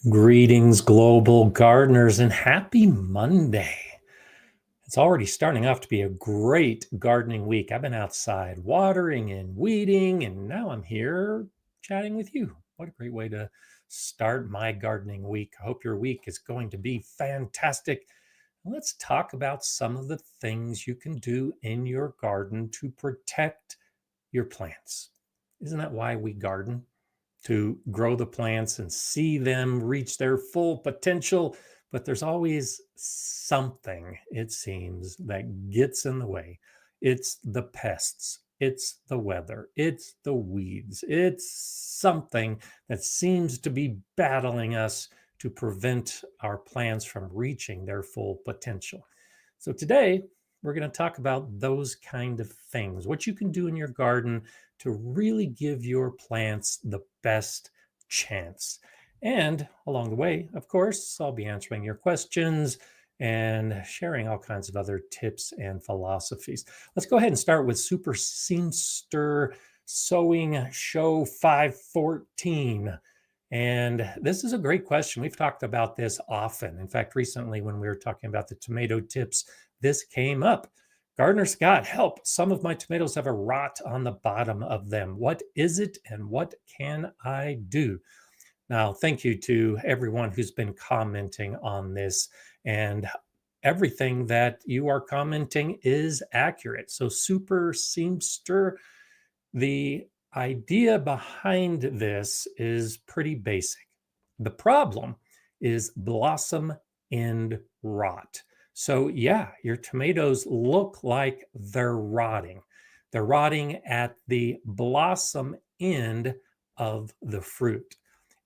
Greetings, global gardeners, and happy Monday. It's already starting off to be a great gardening week. I've been outside watering and weeding, and now I'm here chatting with you. What a great way to start my gardening week. I hope your week is going to be fantastic. Let's talk about some of the things you can do in your garden to protect your plants. Isn't that why we garden? To grow the plants and see them reach their full potential. But there's always something, it seems, that gets in the way. It's the pests, it's the weather, it's the weeds, it's something that seems to be battling us to prevent our plants from reaching their full potential. So today, we're going to talk about those kind of things, what you can do in your garden to really give your plants the best chance. And along the way, of course, I'll be answering your questions and sharing all kinds of other tips and philosophies. Let's go ahead and start with Super Seamster Sewing Show 514. And this is a great question. We've talked about this often. In fact, recently when we were talking about the tomato tips, this came up. Gardener Scott, help. Some of my tomatoes have a rot on the bottom of them. What is it and what can I do? Now, thank you to everyone who's been commenting on this, and everything that you are commenting is accurate. So Super Seamster, the idea behind this is pretty basic. The problem is blossom end rot. So yeah, your tomatoes look like they're rotting. They're rotting at the blossom end of the fruit.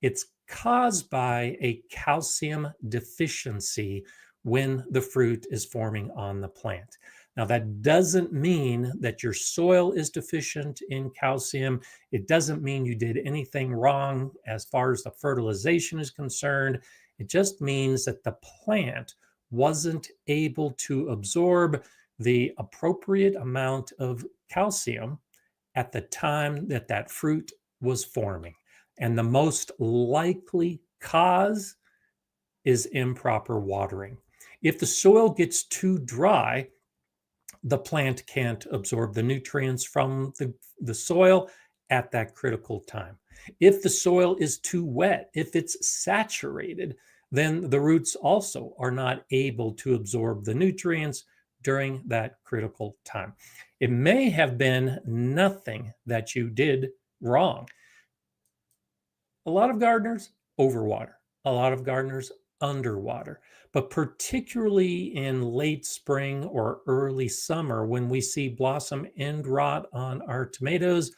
It's caused by a calcium deficiency when the fruit is forming on the plant. Now, that doesn't mean that your soil is deficient in calcium. It doesn't mean you did anything wrong as far as the fertilization is concerned. It just means that the plant wasn't able to absorb the appropriate amount of calcium at the time that that fruit was forming. And the most likely cause is improper watering. If the soil gets too dry, the plant can't absorb the nutrients from the soil at that critical time. If the soil is too wet, if it's saturated, then the roots also are not able to absorb the nutrients during that critical time. It may have been nothing that you did wrong. A lot of gardeners overwater. A lot of gardeners underwater. But particularly in late spring or early summer, when we see blossom end rot on our tomatoes,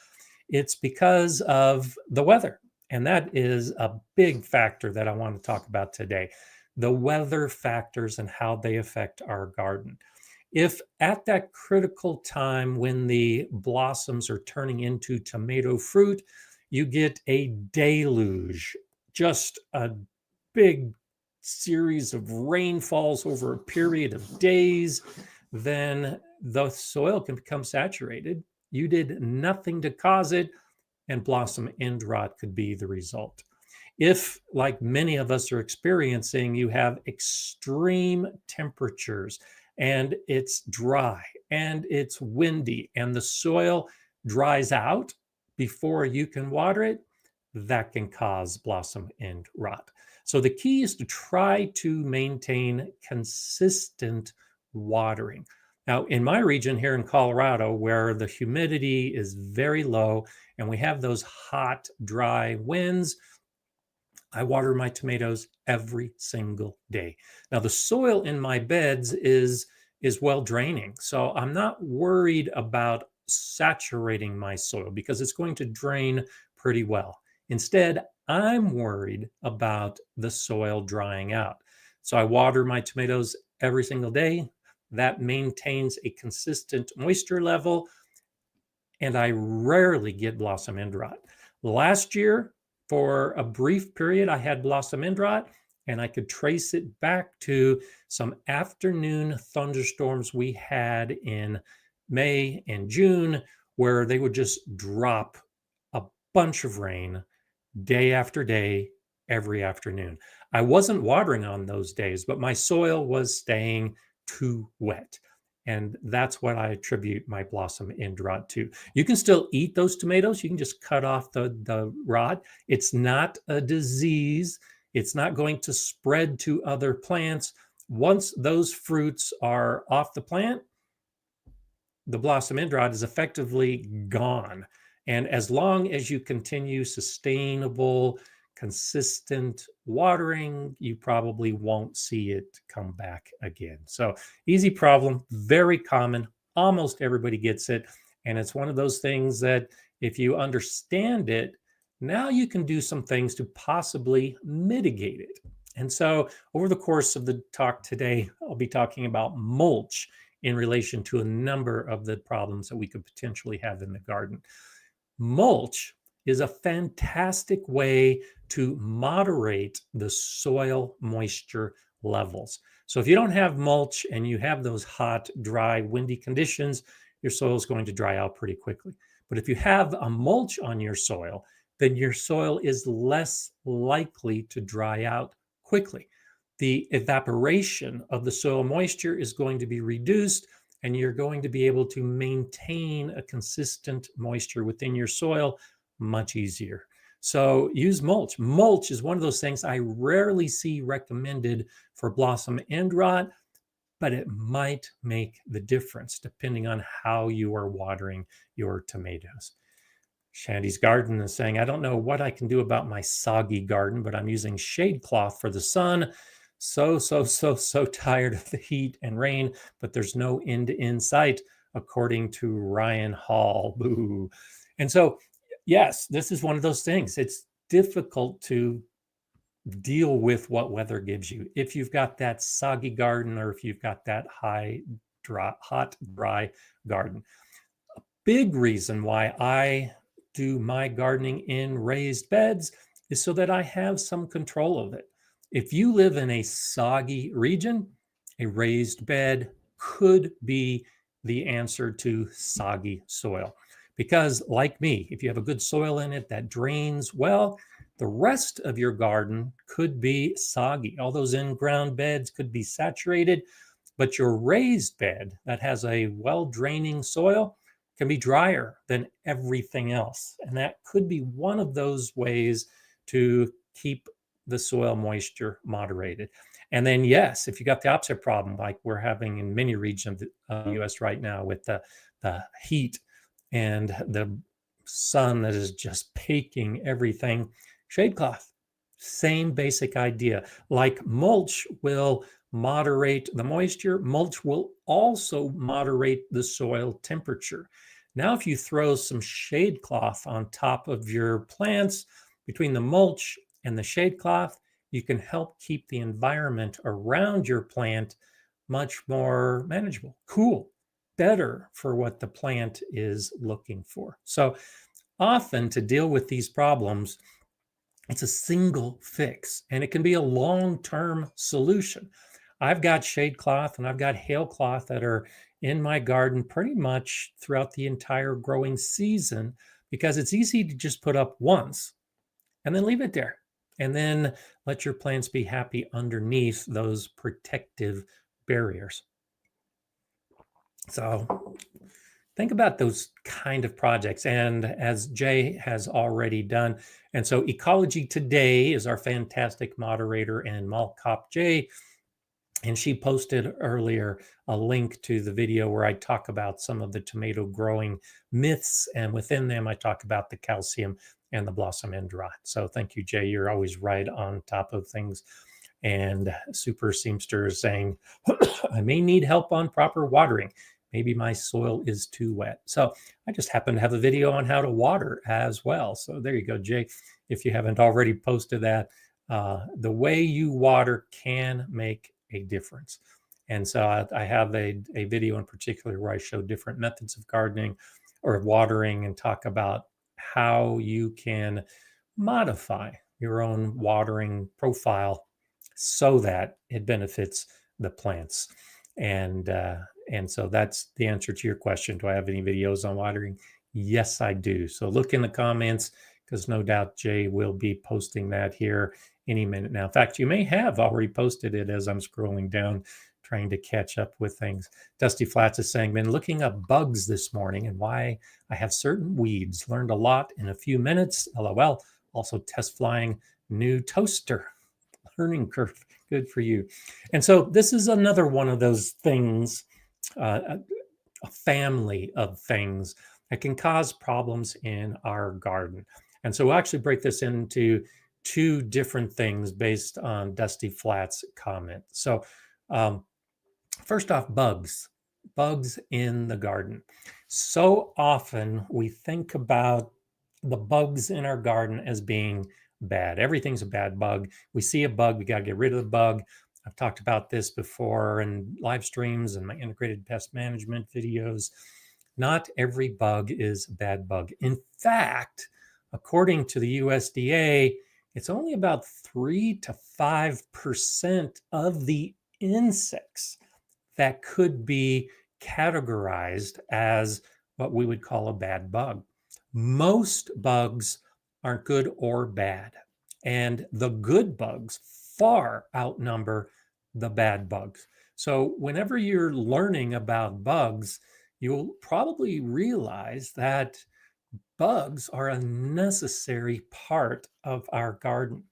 it's because of the weather. And that is a big factor that I want to talk about today. The weather factors and how they affect our garden. If at that critical time when the blossoms are turning into tomato fruit, you get a deluge, just a big series of rainfalls over a period of days, then the soil can become saturated. You did nothing to cause it, and blossom end rot could be the result. If, like many of us are experiencing, you have extreme temperatures and it's dry and it's windy and the soil dries out before you can water it, that can cause blossom end rot. So the key is to try to maintain consistent watering. Now, in my region here in Colorado, where the humidity is very low and we have those hot, dry winds, I water my tomatoes every single day. Now, the soil in my beds is well draining, so I'm not worried about saturating my soil because it's going to drain pretty well. Instead, I'm worried about the soil drying out. So I water my tomatoes every single day. That maintains a consistent moisture level, and I rarely get blossom end rot. Last year, for a brief period, I had blossom end rot, and I could trace it back to some afternoon thunderstorms we had in May and June, where they would just drop a bunch of rain day after day, every afternoon. I wasn't watering on those days, but my soil was staying too wet. And that's what I attribute my blossom end rot to. You can still eat those tomatoes. You can just cut off the rot. It's not a disease. It's not going to spread to other plants. Once those fruits are off the plant, the blossom end rot is effectively gone. And as long as you continue sustainable, consistent watering, you probably won't see it come back again. So easy problem, very common. Almost everybody gets it. And it's one of those things that if you understand it, now you can do some things to possibly mitigate it. And so over the course of the talk today, I'll be talking about mulch in relation to a number of the problems that we could potentially have in the garden. Mulch is a fantastic way to moderate the soil moisture levels. So if you don't have mulch and you have those hot, dry, windy conditions, your soil is going to dry out pretty quickly. But if you have a mulch on your soil, then your soil is less likely to dry out quickly. The evaporation of the soil moisture is going to be reduced, and you're going to be able to maintain a consistent moisture within your soil much easier. So use mulch. Mulch is one of those things I rarely see recommended for blossom end rot, but it might make the difference depending on how you are watering your tomatoes. Shandy's Garden is saying, I don't know what I can do about my soggy garden, but I'm using shade cloth for the sun. So tired of the heat and rain, but there's no end in sight, according to Ryan Hall. Boo. And so, yes, this is one of those things. It's difficult to deal with what weather gives you. If you've got that soggy garden or if you've got that hot, dry garden. A big reason why I do my gardening in raised beds is so that I have some control of it. If you live in a soggy region, a raised bed could be the answer to soggy soil. Because like me, if you have a good soil in it that drains well, the rest of your garden could be soggy. All those in-ground beds could be saturated, but your raised bed that has a well-draining soil can be drier than everything else. And that could be one of those ways to keep the soil moisture moderated. And then, yes, if you got the opposite problem, like we're having in many regions of the US right now with the heat and the sun that is just baking everything, shade cloth, same basic idea. Like mulch will moderate the moisture, mulch will also moderate the soil temperature. Now, if you throw some shade cloth on top of your plants, between the mulch and the shade cloth, you can help keep the environment around your plant much more manageable, cool, better for what the plant is looking for. So often to deal with these problems, it's a single fix and it can be a long-term solution. I've got shade cloth and I've got hail cloth that are in my garden pretty much throughout the entire growing season because it's easy to just put up once and then leave it there and then let your plants be happy underneath those protective barriers. So think about those kind of projects. And as Jay has already done, and so Ecology Today is our fantastic moderator and Malcop Jay. And she posted earlier a link to the video where I talk about some of the tomato growing myths. And within them, I talk about the calcium and the blossom end rot. So thank you, Jay. You're always right on top of things. And Super Seamster is saying, I may need help on proper watering. Maybe my soil is too wet. So I just happen to have a video on how to water as well. So there you go, Jay. If you haven't already posted that, the way you water can make a difference. And so I have a video in particular where I show different methods of gardening or watering and talk about how you can modify your own watering profile so that it benefits the plants. And so that's the answer to your question. Do I have any videos on watering? Yes, I do. So look in the comments because no doubt Jay will be posting that here any minute now. In fact, you may have already posted it as I'm scrolling down, trying to catch up with things. Dusty Flats is saying, been looking up bugs this morning and why I have certain weeds. Learned a lot in a few minutes. LOL. Also test flying new toaster. Learning curve. Good for you. And so this is another one of those things, a family of things that can cause problems in our garden. And so we'll actually break this into two different things based on Dusty Flat's comment. So first off, bugs in the garden. So often we think about the bugs in our garden as being bad. Everything's a bad bug. We see a bug, we got to get rid of the bug. I've talked about this before in live streams and my integrated pest management videos. Not every bug is a bad bug. In fact, according to the USDA, it's only about 3 to 5% of the insects that could be categorized as what we would call a bad bug. Most bugs aren't good or bad, and the good bugs far outnumber the bad bugs. So whenever you're learning about bugs, you'll probably realize that bugs are a necessary part of our garden.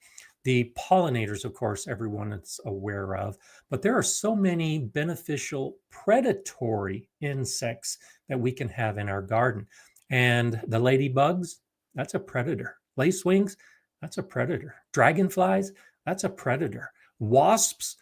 The pollinators, of course, everyone is aware of, but there are so many beneficial predatory insects that we can have in our garden. And the ladybugs, that's a predator. Lacewings, that's a predator. Dragonflies, that's a predator. Wasps,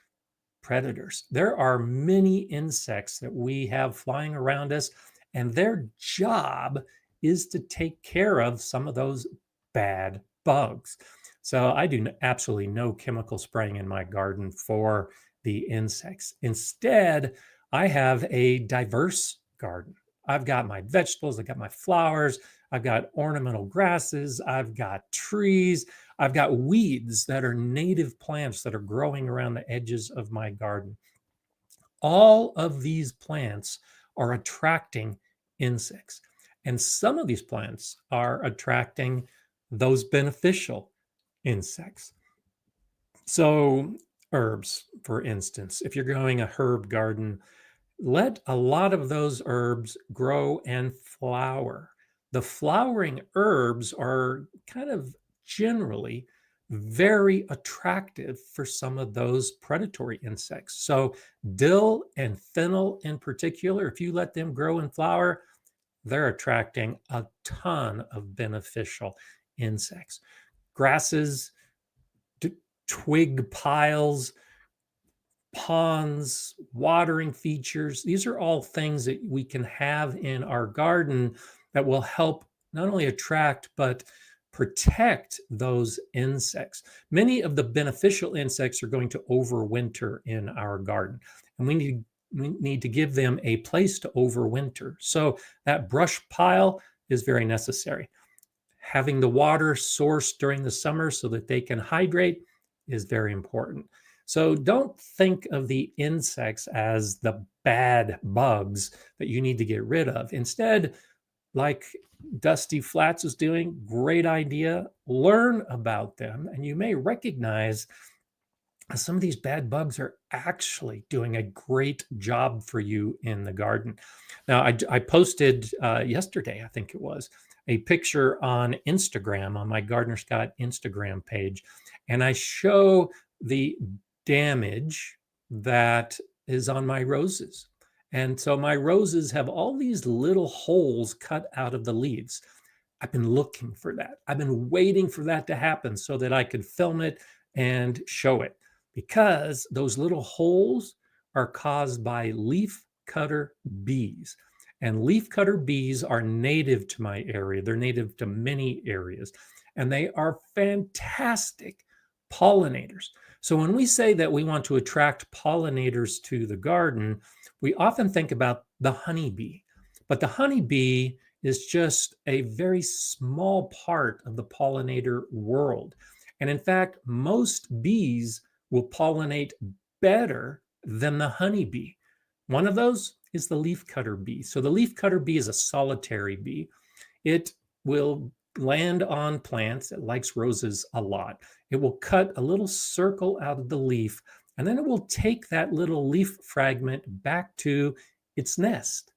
predators. There are many insects that we have flying around us, and their job is to take care of some of those bad bugs. So I do absolutely no chemical spraying in my garden for the insects. Instead, I have a diverse garden. I've got my vegetables, I've got my flowers, I've got ornamental grasses, I've got trees, I've got weeds that are native plants that are growing around the edges of my garden. All of these plants are attracting insects. And some of these plants are attracting those beneficial insects. So, herbs, for instance, if you're growing a herb garden, let a lot of those herbs grow and flower. The flowering herbs are kind of generally very attractive for some of those predatory insects. So, dill and fennel in particular, if you let them grow and flower, they're attracting a ton of beneficial insects. Grasses, twig piles, ponds, watering features. These are all things that we can have in our garden that will help not only attract, but protect those insects. Many of the beneficial insects are going to overwinter in our garden, and we need to give them a place to overwinter. So that brush pile is very necessary. Having the water sourced during the summer so that they can hydrate is very important. So don't think of the insects as the bad bugs that you need to get rid of. Instead, like Dusty Flats is doing, great idea, learn about them, and you may recognize some of these bad bugs are actually doing a great job for you in the garden. Now, I posted yesterday, I think it was, a picture on Instagram, on my Gardener Scott Instagram page, and I show the damage that is on my roses. And so my roses have all these little holes cut out of the leaves. I've been looking for that. I've been waiting for that to happen so that I could film it and show it, because those little holes are caused by leaf cutter bees. And leaf cutter bees are native to my area. They're native to many areas, and they are fantastic pollinators. So when we say that we want to attract pollinators to the garden, we often think about the honeybee. But the honeybee is just a very small part of the pollinator world. And in fact, most bees will pollinate better than the honeybee. One of those is the leafcutter bee. So the leafcutter bee is a solitary bee. It will land on plants. It likes roses a lot. It will cut a little circle out of the leaf, and then it will take that little leaf fragment back to its nest.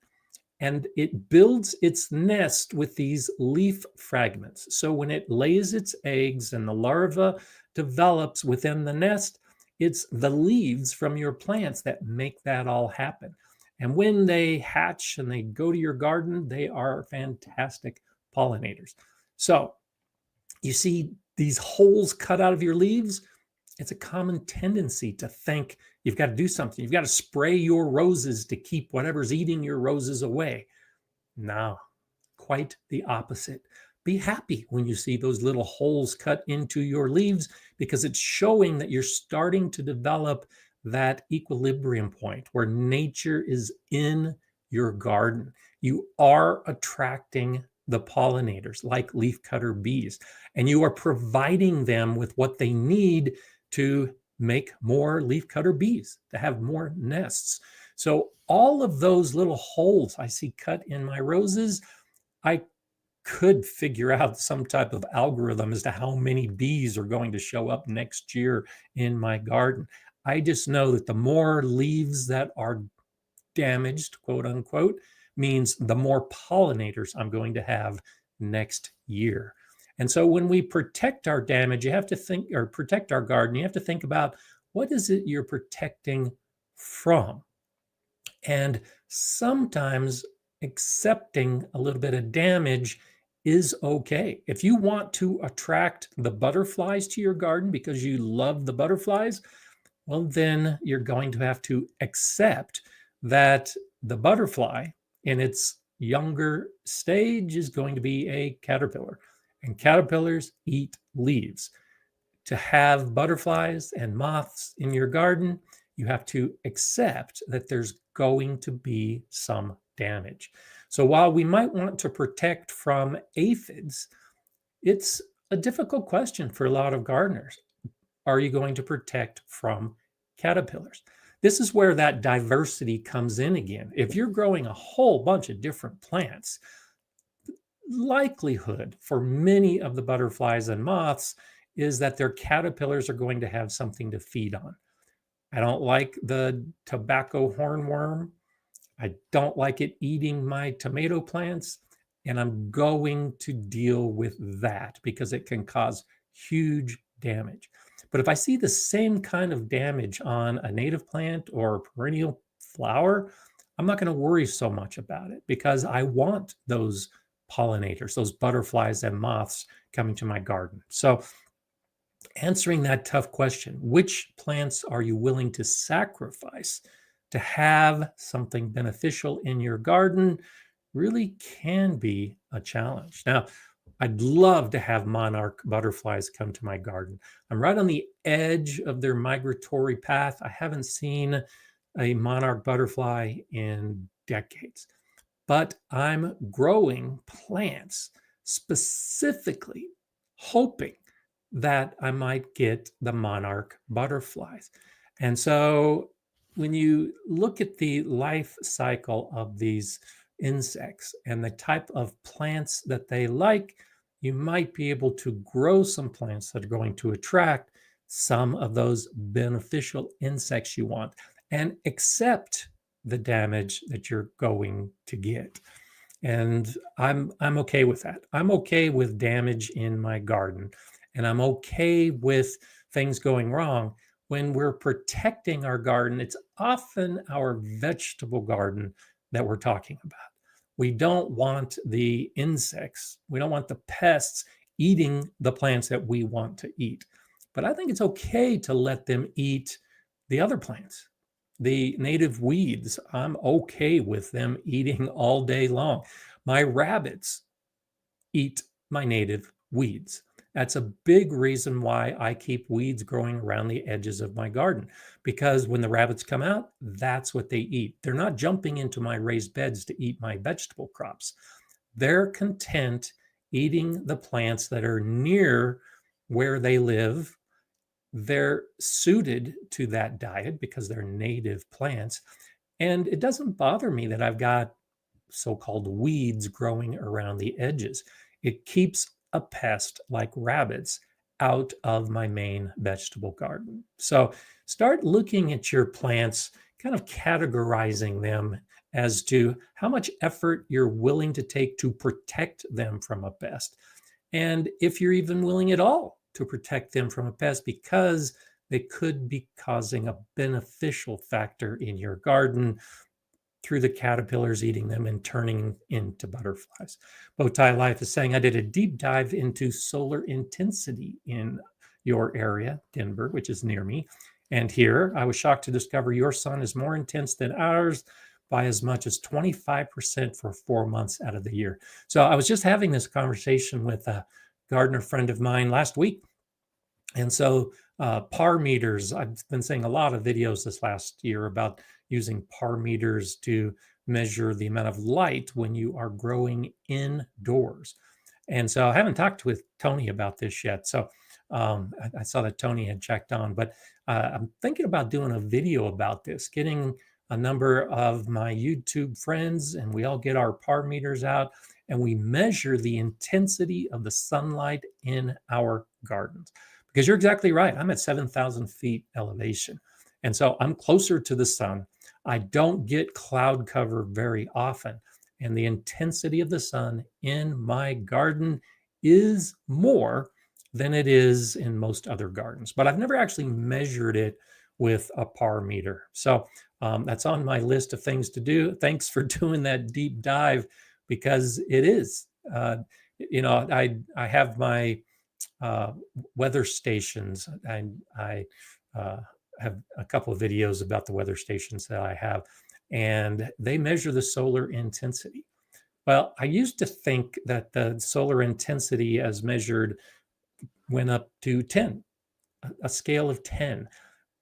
And it builds its nest with these leaf fragments. So when it lays its eggs and the larva develops within the nest, it's the leaves from your plants that make that all happen. And when they hatch and they go to your garden, they are fantastic pollinators. So you see these holes cut out of your leaves. It's a common tendency to think you've got to do something. You've got to spray your roses to keep whatever's eating your roses away. No, quite the opposite. Be happy when you see those little holes cut into your leaves, because it's showing that you're starting to develop that equilibrium point where nature is in your garden. You are attracting the pollinators like leafcutter bees, and you are providing them with what they need to make more leafcutter bees, to have more nests. So all of those little holes I see cut in my roses, I could figure out some type of algorithm as to how many bees are going to show up next year in my garden. I just know that the more leaves that are damaged, quote unquote, means the more pollinators I'm going to have next year. And so when we protect our damage, you have to think, or protect our garden, you have to think about what is it you're protecting from? And sometimes accepting a little bit of damage is okay. If you want to attract the butterflies to your garden because you love the butterflies, well, then you're going to have to accept that the butterfly in its younger stage is going to be a caterpillar, and caterpillars eat leaves. To have butterflies and moths in your garden, you have to accept that there's going to be some damage. So while we might want to protect from aphids, it's a difficult question for a lot of gardeners. Are you going to protect from caterpillars? This is where that diversity comes in again. If you're growing a whole bunch of different plants, likelihood for many of the butterflies and moths is that their caterpillars are going to have something to feed on. I don't like the tobacco hornworm. I don't like it eating my tomato plants, and I'm going to deal with that because it can cause huge damage. But if I see the same kind of damage on a native plant or a perennial flower, I'm not going to worry so much about it because I want those pollinators, those butterflies and moths coming to my garden. So answering that tough question, which plants are you willing to sacrifice to have something beneficial in your garden, really can be a challenge. Now, I'd love to have monarch butterflies come to my garden. I'm right on the edge of their migratory path. I haven't seen a monarch butterfly in decades, but I'm growing plants specifically hoping that I might get the monarch butterflies. And so when you look at the life cycle of these insects and the type of plants that they like, you might be able to grow some plants that are going to attract some of those beneficial insects you want and accept the damage that you're going to get. And I'm okay with that. I'm okay with damage in my garden, and I'm okay with things going wrong. When we're protecting our garden, it's often our vegetable garden that we're talking about. We don't want the insects, we don't want the pests eating the plants that we want to eat. But I think it's okay to let them eat the other plants. The native weeds, I'm okay with them eating all day long. My rabbits eat my native weeds. That's a big reason why I keep weeds growing around the edges of my garden, because when the rabbits come out, that's what they eat. They're not jumping into my raised beds to eat my vegetable crops. They're content eating the plants that are near where they live. They're suited to that diet because they're native plants. And it doesn't bother me that I've got so-called weeds growing around the edges. It keeps a pest like rabbits out of my main vegetable garden. So start looking at your plants, kind of categorizing them as to how much effort you're willing to take to protect them from a pest. And if you're even willing at all to protect them from a pest, because they could be causing a beneficial factor in your garden through the caterpillars eating them and turning into butterflies. Bowtie Life is saying, I did a deep dive into solar intensity in your area, Denver, which is near me. And here I was shocked to discover your sun is more intense than ours by as much as 25% for 4 months out of the year. So I was just having this conversation with a gardener friend of mine last week. And so PAR meters, I've been seeing a lot of videos this last year about using PAR meters to measure the amount of light when you are growing indoors. And so I haven't talked with Tony about this yet. So I saw that Tony had checked on, but I'm thinking about doing a video about this, getting a number of my YouTube friends, and we all get our PAR meters out and we measure the intensity of the sunlight in our gardens. Because you're exactly right. I'm at 7,000 feet elevation. And so I'm closer to the sun. I don't get cloud cover very often. And the intensity of the sun in my garden is more than it is in most other gardens. But I've never actually measured it with a PAR meter. So that's on my list of things to do. Thanks for doing that deep dive, because it is. I have my weather stations. I have a couple of videos about the weather stations that I have, and they measure the solar intensity. Well, I used to think that the solar intensity as measured went up to 10, a scale of 10.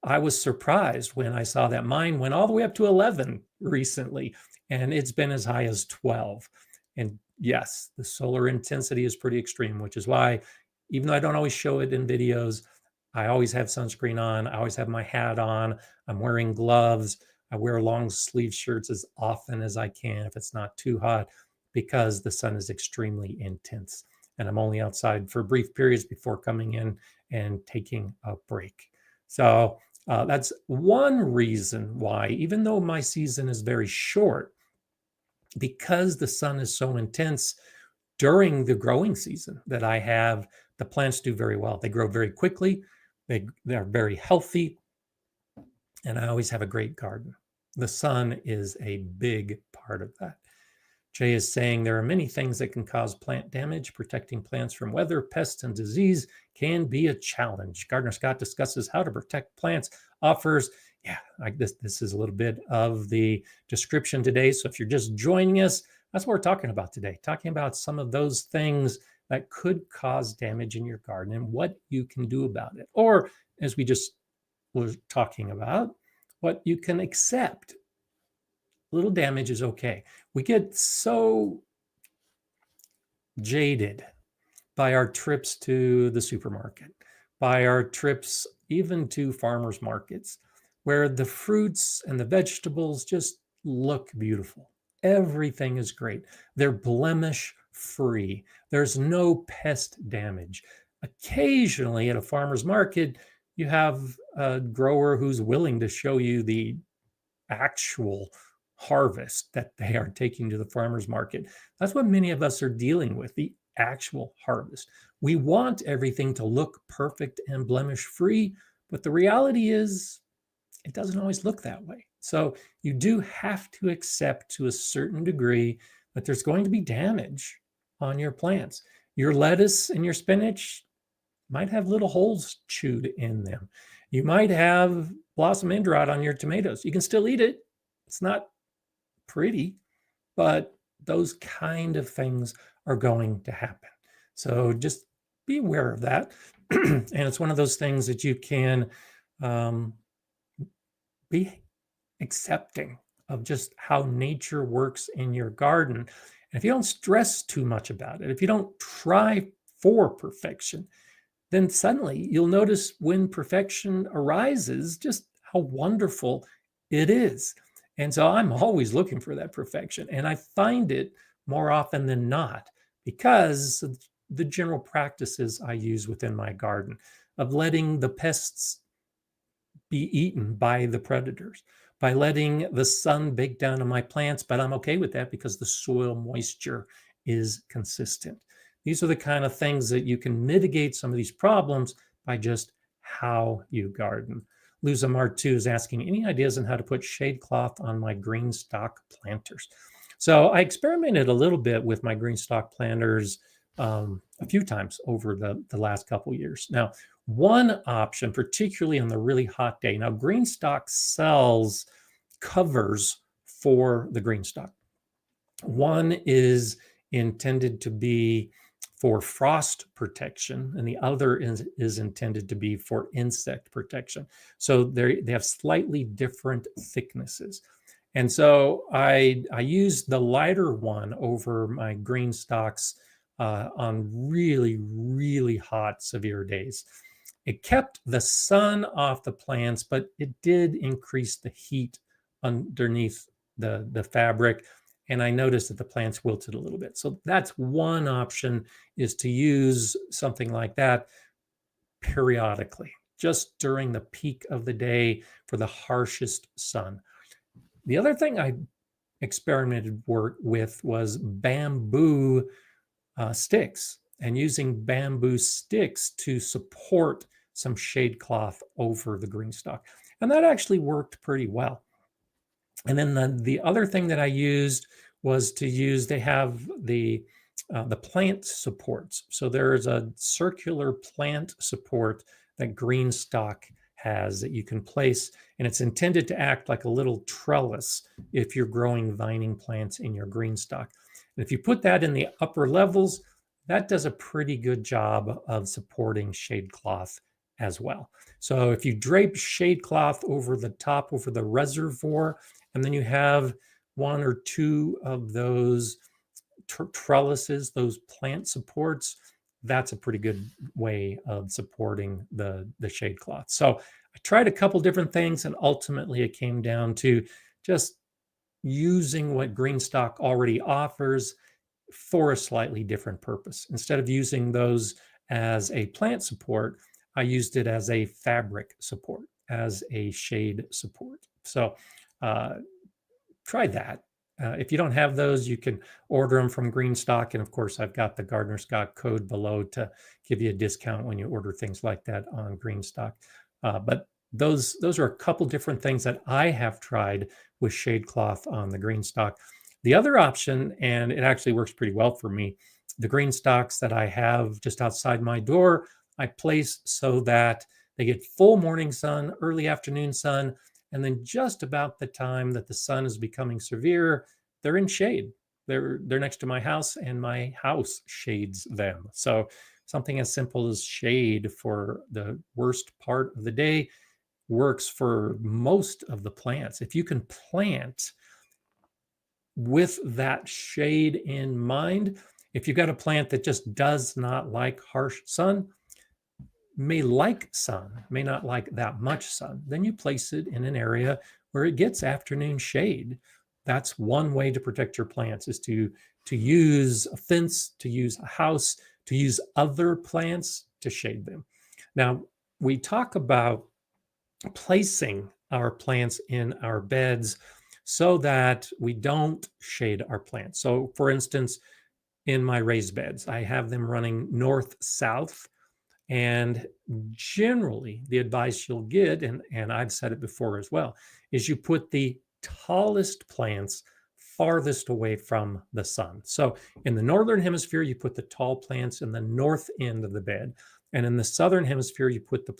I was surprised when I saw that mine went all the way up to 11 recently, and it's been as high as 12. And yes, the solar intensity is pretty extreme, which is why, even though I don't always show it in videos, I always have sunscreen on. I always have my hat on. I'm wearing gloves. I wear long sleeve shirts as often as I can if it's not too hot, because the sun is extremely intense. And I'm only outside for brief periods before coming in and taking a break. So that's one reason why, even though my season is very short, because the sun is so intense during the growing season that I have, the plants do very well. They grow very quickly. They're very healthy. And I always have a great garden. The sun is a big part of that. Jay is saying there are many things that can cause plant damage. Protecting plants from weather, pests, and disease can be a challenge. Gardener Scott discusses how to protect plants, offers, this is a little bit of the description today. So if you're just joining us, that's what we're talking about today, talking about some of those things that could cause damage in your garden and what you can do about it. Or, as we just were talking about, what you can accept. Little damage is okay. We get so jaded by our trips to the supermarket, by our trips even to farmers markets, where the fruits and the vegetables just look beautiful. Everything is great. They're blemish free. There's no pest damage. Occasionally at a farmer's market, you have a grower who's willing to show you the actual harvest that they are taking to the farmer's market. That's what many of us are dealing with, the actual harvest. We want everything to look perfect and blemish free, but the reality is it doesn't always look that way. So you do have to accept to a certain degree that there's going to be damage on your plants. Your lettuce and your spinach might have little holes chewed in them. You might have blossom end rot on your tomatoes. You can still eat it. It's not pretty, but those kind of things are going to happen. So just be aware of that. And it's one of those things that you can be accepting of just how nature works in your garden. And if you don't stress too much about it, if you don't try for perfection, then suddenly you'll notice when perfection arises, just how wonderful it is. And so I'm always looking for that perfection. And I find it more often than not, because the general practices I use within my garden of letting the pests be eaten by the predators, by letting the sun bake down on my plants, but I'm okay with that because the soil moisture is consistent. These are the kind of things that you can mitigate some of these problems by just how you garden. Luzamar2 is asking, any ideas on how to put shade cloth on my green stock planters? So I experimented a little bit with my green stock planters a few times over the last couple years. Now, one option, particularly on the really hot day. Now, green stock sells covers for the green stock. One is intended to be for frost protection, and the other is intended to be for insect protection. So they have slightly different thicknesses. And so I used the lighter one over my green stocks on really, really hot, severe days. It kept the sun off the plants, but it did increase the heat underneath the fabric. And I noticed that the plants wilted a little bit. So that's one option, is to use something like that periodically, just during the peak of the day for the harshest sun. The other thing I experimented with was bamboo sticks, and using bamboo sticks to support some shade cloth over the green stock. And that actually worked pretty well. And then the other thing that I used was to use, they have the plant supports. So there's a circular plant support that green stock has that you can place, and it's intended to act like a little trellis if you're growing vining plants in your green stock. And if you put that in the upper levels, that does a pretty good job of supporting shade cloth as well. So if you drape shade cloth over the top, over the reservoir, and then you have one or two of those trellises, those plant supports, that's a pretty good way of supporting the shade cloth. So I tried a couple different things, and ultimately it came down to just using what green stock already offers for a slightly different purpose. Instead of using those as a plant support, I used it as a fabric support, as a shade support. So try that. If you don't have those, you can order them from Green Stock. And of course, I've got the Gardener Scott code below to give you a discount when you order things like that on Green Stock. But those are a couple different things that I have tried with shade cloth on the Green Stock. The other option, and it actually works pretty well for me, the green stocks that I have just outside my door, I place so that they get full morning sun, early afternoon sun, and then just about the time that the sun is becoming severe, they're in shade. They're next to my house, and my house shades them. So something as simple as shade for the worst part of the day works for most of the plants. If you can plant with that shade in mind, if you've got a plant that just does not like harsh sun, may like sun, may not like that much sun, then you place it in an area where it gets afternoon shade. That's one way to protect your plants, is to use a fence, to use a house, to use other plants to shade them. Now, we talk about placing our plants in our beds so that we don't shade our plants. So for instance, in my raised beds, I have them running north-south. And generally, the advice you'll get, and I've said it before as well, is you put the tallest plants farthest away from the sun. So in the northern hemisphere, you put the tall plants in the north end of the bed. And in the southern hemisphere, you put the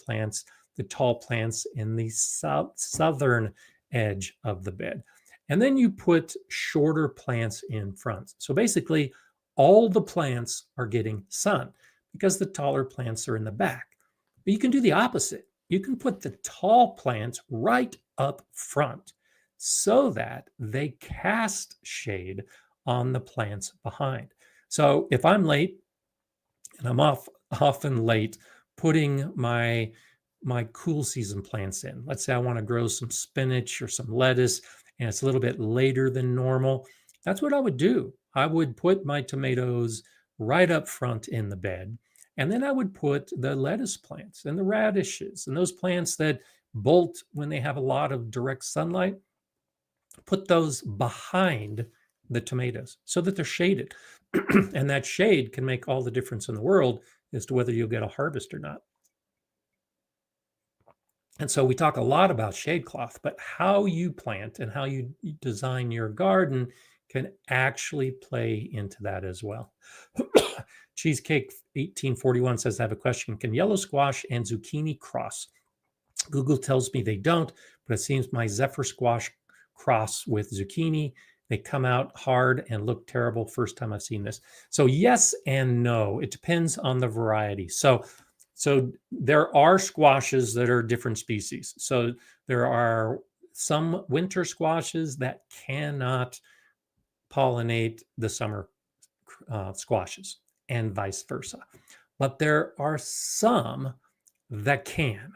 tall plants in the southern edge of the bed. And then you put shorter plants in front. So basically, all the plants are getting sun, because the taller plants are in the back. But you can do the opposite. You can put the tall plants right up front so that they cast shade on the plants behind. So if I'm late, and I'm often late putting my cool season plants in. Let's say I want to grow some spinach or some lettuce, and it's a little bit later than normal. That's what I would do. I would put my tomatoes right up front in the bed. And then I would put the lettuce plants and the radishes and those plants that bolt when they have a lot of direct sunlight, put those behind the tomatoes so that they're shaded. And that shade can make all the difference in the world as to whether you'll get a harvest or not. And so we talk a lot about shade cloth, but how you plant and how you design your garden can actually play into that as well. Cheesecake 1841 says, I have a question. Can yellow squash and zucchini cross? Google tells me they don't, but it seems my Zephyr squash cross with zucchini. They come out hard and look terrible. First time I've seen this. So yes and no. It depends on the variety. So there are squashes that are different species. So there are some winter squashes that cannot pollinate the summer squashes and vice versa. But there are some that can.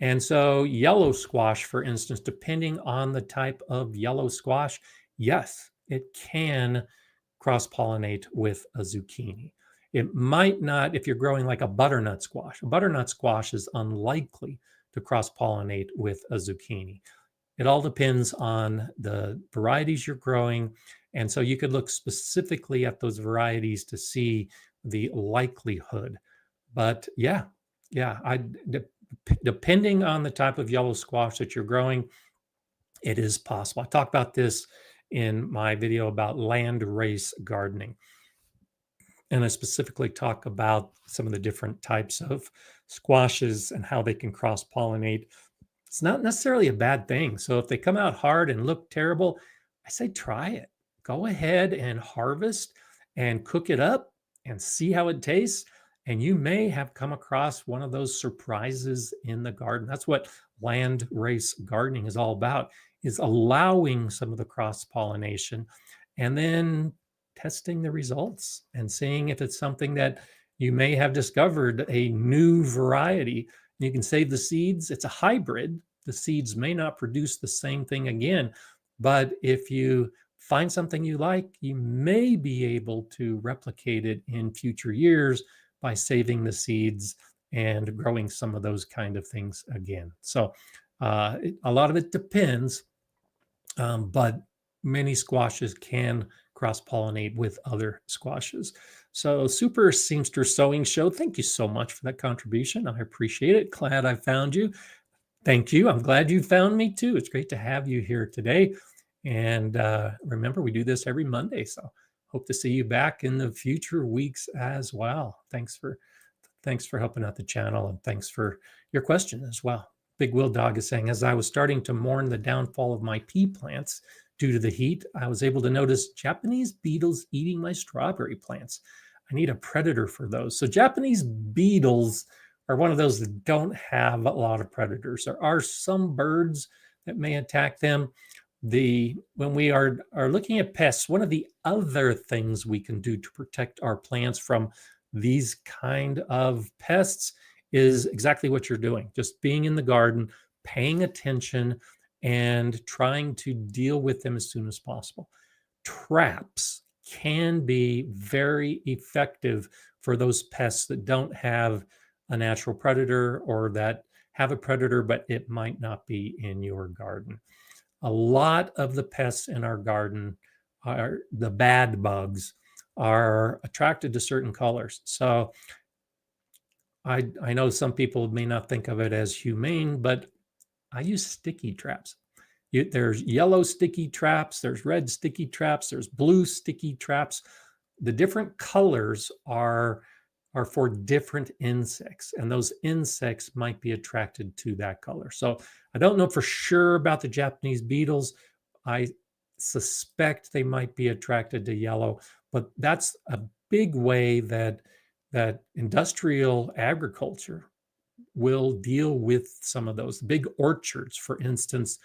And so yellow squash, for instance, depending on the type of yellow squash, yes, it can cross-pollinate with a zucchini. It might not if you're growing like a butternut squash. A butternut squash is unlikely to cross-pollinate with a zucchini. It all depends on the varieties you're growing. And so you could look specifically at those varieties to see the likelihood. But yeah, depending on the type of yellow squash that you're growing, it is possible. I talked about this in my video about land race gardening. And I specifically talk about some of the different types of squashes and how they can cross-pollinate. It's not necessarily a bad thing. So if they come out hard and look terrible, I say try it. Go ahead and harvest and cook it up and see how it tastes. And you may have come across one of those surprises in the garden. That's what land race gardening is all about, is allowing some of the cross-pollination and then testing the results and seeing if it's something that you may have discovered a new variety. You can save the seeds. It's a hybrid. The seeds may not produce the same thing again, but if you find something you like, you may be able to replicate it in future years by saving the seeds and growing some of those kind of things again. So a lot of it depends, but many squashes can cross-pollinate with other squashes. So Super Seamster Sewing Show, thank you so much for that contribution. I appreciate it. Glad I found you. Thank you. I'm glad you found me too. It's great to have you here today. And remember, we do this every Monday. So hope to see you back in the future weeks as well. Thanks for helping out the channel, and thanks for your question as well. Big Will Dog is saying, as I was starting to mourn the downfall of my pea plants due to the heat, I was able to notice Japanese beetles eating my strawberry plants. I need a predator for those. So Japanese beetles are one of those that don't have a lot of predators. There are some birds that may attack them. When we are looking at pests, one of the other things we can do to protect our plants from these kind of pests is exactly what you're doing. Just being in the garden, paying attention, and trying to deal with them as soon as possible. Traps can be very effective for those pests that don't have a natural predator, or that have a predator, but it might not be in your garden. A lot of the pests in our garden are the bad bugs, are attracted to certain colors. So I know some people may not think of it as humane, but I use sticky traps. There's yellow sticky traps, there's red sticky traps, there's blue sticky traps. The different colors are for different insects, and those insects might be attracted to that color. So I don't know for sure about the Japanese beetles. I suspect they might be attracted to yellow, but that's a big way that industrial agriculture will deal with some of those. Big orchards, for instance,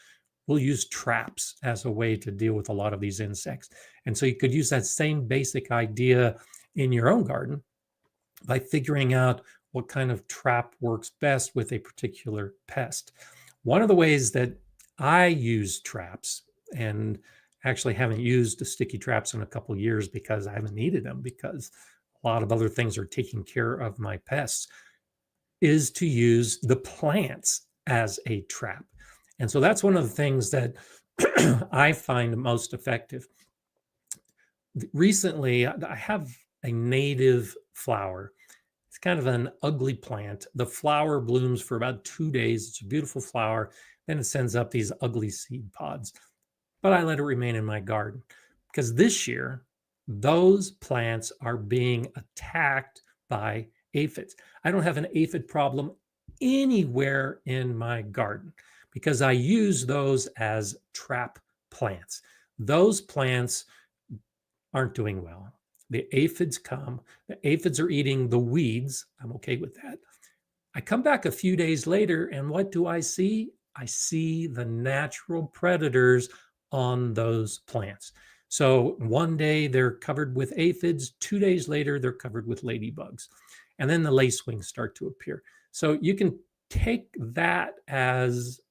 will use traps as a way to deal with a lot of these insects. And so you could use that same basic idea in your own garden by figuring out what kind of trap works best with a particular pest. One of the ways that I use traps, and actually haven't used the sticky traps in a couple of years because I haven't needed them, because a lot of other things are taking care of my pests, is to use the plants as a trap. And so that's one of the things that I find most effective. Recently, I have a native flower. It's kind of an ugly plant. The flower blooms for about 2 days. It's a beautiful flower. Then it sends up these ugly seed pods. But I let it remain in my garden because this year, those plants are being attacked by aphids. I don't have an aphid problem anywhere in my garden because I use those as trap plants. Those plants aren't doing well. The aphids come, the aphids are eating the weeds. I'm okay with that. I come back a few days later, and what do I see? I see the natural predators on those plants. So one day they're covered with aphids, 2 days later they're covered with ladybugs. And then the lacewings start to appear. So you can take that as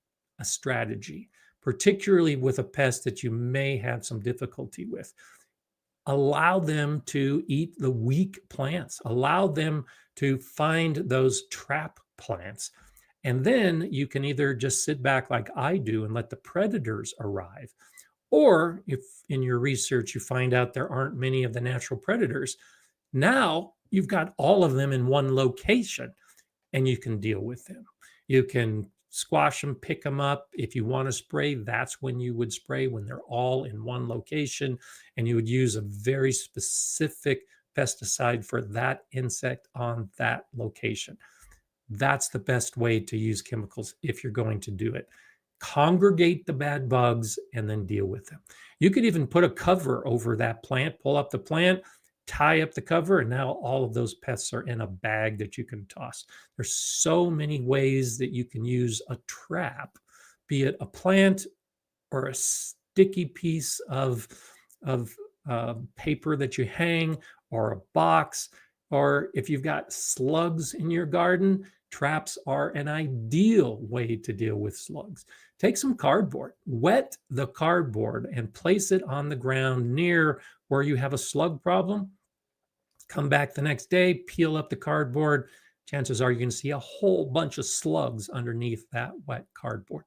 a strategy, particularly with a pest that you may have some difficulty with. Allow them to eat the weak plants, allow them to find those trap plants. And then you can either just sit back like I do and let the predators arrive. Or if in your research you find out there aren't many of the natural predators, now you've got all of them in one location and you can deal with them. You can squash them, pick them up. If you want to spray, that's when you would spray, when they're all in one location, and you would use a very specific pesticide for that insect on that location. That's the best way to use chemicals if you're going to do it. Congregate the bad bugs and then deal with them. You could even put a cover over that plant, pull up the plant, tie up the cover, and now all of those pests are in a bag that you can toss. There's so many ways that you can use a trap, be it a plant or a sticky piece of paper that you hang, or a box, or if you've got slugs in your garden, traps are an ideal way to deal with slugs. Take some cardboard, wet the cardboard, and place it on the ground near where you have a slug problem. Come back the next day, peel up the cardboard. Chances are you're going to see a whole bunch of slugs underneath that wet cardboard.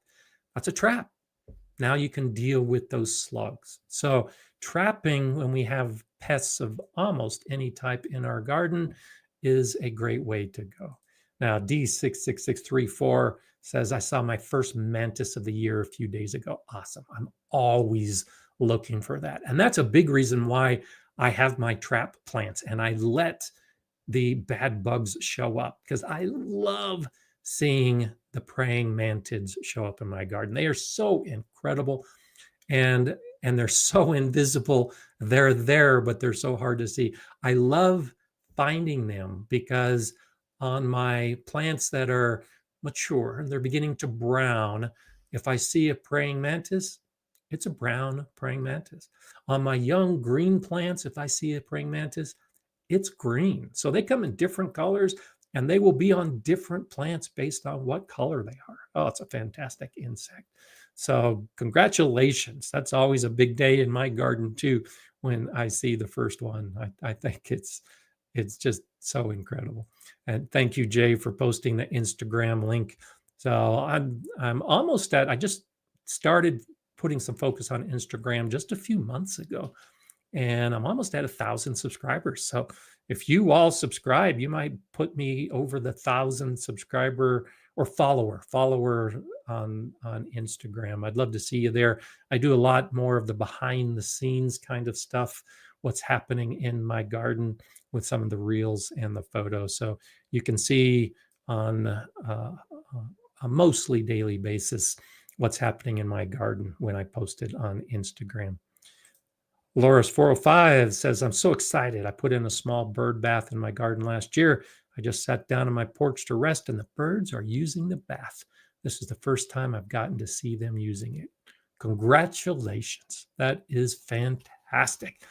That's a trap. Now you can deal with those slugs. So trapping when we have pests of almost any type in our garden is a great way to go. Now, D66634 says, I saw my first mantis of the year a few days ago. Awesome. I'm always looking for that. And that's a big reason why I have my trap plants and I let the bad bugs show up, because I love seeing the praying mantids show up in my garden. They are so incredible and they're so invisible. They're there, but they're so hard to see. I love finding them because on my plants that are mature, they're beginning to brown. If I see a praying mantis, it's a brown praying mantis. On my young green plants, if I see a praying mantis, it's green. So they come in different colors and they will be on different plants based on what color they are. Oh, it's a fantastic insect. So congratulations. That's always a big day in my garden too, when I see the first one. I think it's just so incredible. And thank you, Jay, for posting the Instagram link. So I'm almost at, I just started putting some focus on Instagram just a few months ago, and I'm almost at 1,000 subscribers. So if you all subscribe, you might put me over the 1,000 subscriber or follower on Instagram. I'd love to see you there. I do a lot more of the behind the scenes kind of stuff, what's happening in my garden with some of the reels and the photos. So you can see on a mostly daily basis what's happening in my garden when I post it on Instagram. Loris 405 says, I'm so excited. I put in a small bird bath in my garden last year. I just sat down on my porch to rest and the birds are using the bath. This is the first time I've gotten to see them using it. Congratulations. That is fantastic.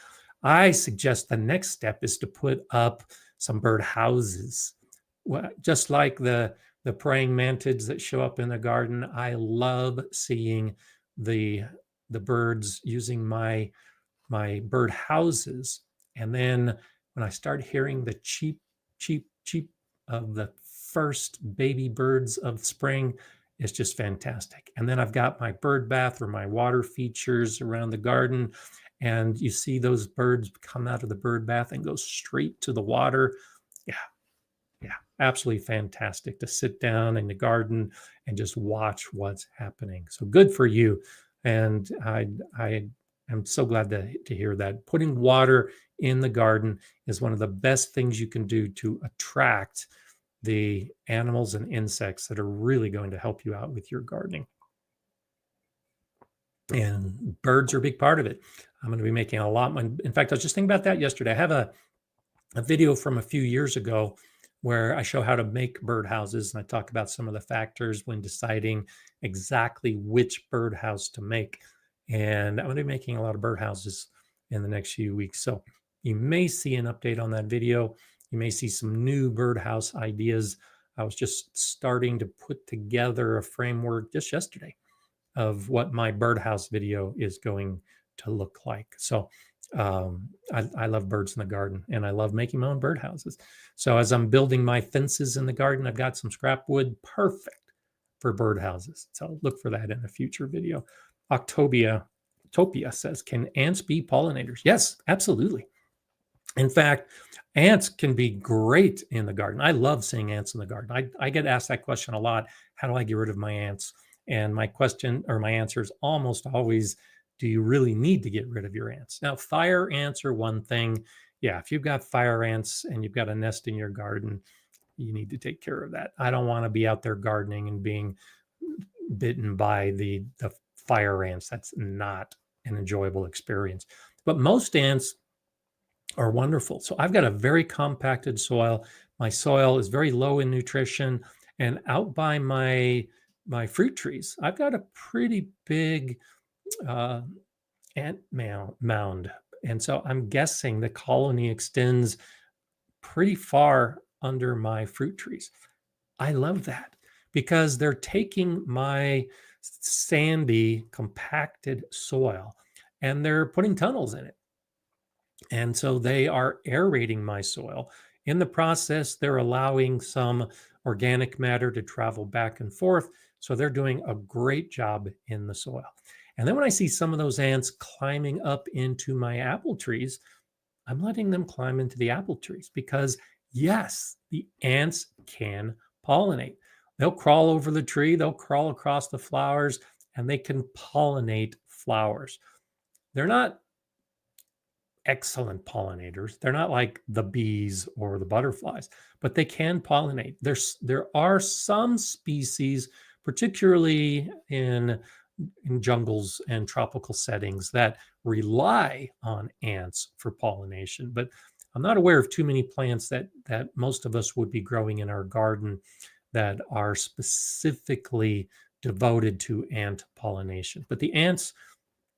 I suggest the next step is to put up some bird houses. Just like the praying mantids that show up in the garden, I love seeing the birds using my bird houses. And then when I start hearing the cheep, cheep, cheep of the first baby birds of spring, it's just fantastic. And then I've got my bird bath or my water features around the garden, and you see those birds come out of the bird bath and go straight to the water. Yeah, yeah, absolutely fantastic to sit down in the garden and just watch what's happening. So good for you. And I am so glad to hear that. Putting water in the garden is one of the best things you can do to attract the animals and insects that are really going to help you out with your gardening. And birds are a big part of it. I'm going to be making a lot. In fact, I was just thinking about that yesterday. I have a video from a few years ago where I show how to make birdhouses, and I talk about some of the factors when deciding exactly which birdhouse to make. And I'm going to be making a lot of birdhouses in the next few weeks. So you may see an update on that video. You may see some new birdhouse ideas. I was just starting to put together a framework just yesterday of what my birdhouse video is going to look like. So I love birds in the garden, and I love making my own birdhouses. So as I'm building my fences in the garden, I've got some scrap wood, perfect for birdhouses. So look for that in a future video. Topia says, can ants be pollinators? Yes, absolutely. In fact, ants can be great in the garden. I love seeing ants in the garden. I get asked that question a lot. How do I get rid of my ants? And my question or my answer is almost always, do you really need to get rid of your ants? Now, fire ants are one thing. Yeah, if you've got fire ants and you've got a nest in your garden, you need to take care of that. I don't want to be out there gardening and being bitten by the fire ants. That's not an enjoyable experience. But most ants are wonderful. So I've got a very compacted soil. My soil is very low in nutrition, and out by my fruit trees, I've got a pretty big ant mound. And so I'm guessing the colony extends pretty far under my fruit trees. I love that because they're taking my sandy, compacted soil and they're putting tunnels in it. And so they are aerating my soil. In the process, they're allowing some organic matter to travel back and forth. So they're doing a great job in the soil. And then when I see some of those ants climbing up into my apple trees, I'm letting them climb into the apple trees because, yes, the ants can pollinate. They'll crawl over the tree, they'll crawl across the flowers, and they can pollinate flowers. They're not excellent pollinators. They're not like the bees or the butterflies, but they can pollinate. There are some species, particularly in jungles and tropical settings, that rely on ants for pollination. But I'm not aware of too many plants that most of us would be growing in our garden that are specifically devoted to ant pollination. But the ants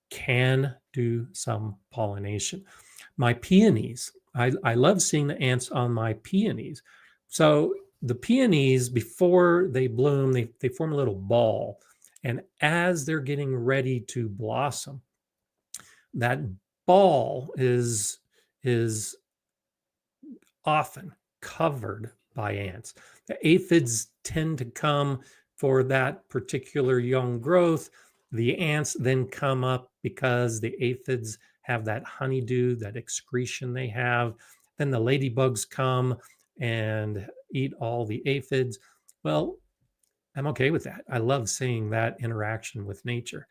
can do some pollination. My peonies, I love seeing the ants on my peonies. So the peonies, before they bloom, they form a little ball. And as they're getting ready to blossom, that ball is often covered by ants. The aphids tend to come for that particular young growth. The ants then come up because the aphids have that honeydew, that excretion they have. Then the ladybugs come and eat all the aphids. Well, I'm okay with that. I love seeing that interaction with nature.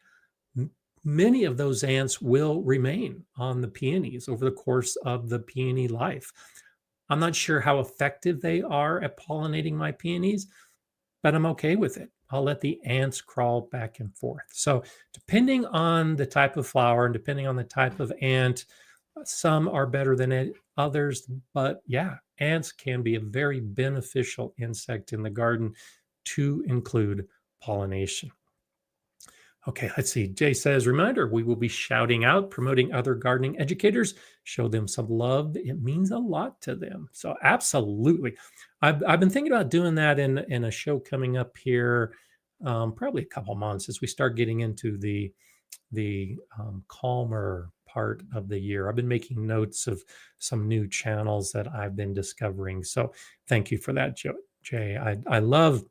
Many of those ants will remain on the peonies over the course of the peony life. I'm not sure how effective they are at pollinating my peonies, but I'm okay with it. I'll let the ants crawl back and forth. So, depending on the type of flower and depending on the type of ant, some are better than others. But yeah, ants can be a very beneficial insect in the garden to include pollination. Okay, let's see. Jay says, reminder, we will be shouting out, promoting other gardening educators, show them some love. It means a lot to them. So absolutely. I've been thinking about doing that in a show coming up here, probably a couple months as we start getting into the calmer part of the year. I've been making notes of some new channels that I've been discovering. So thank you for that, Jay. I love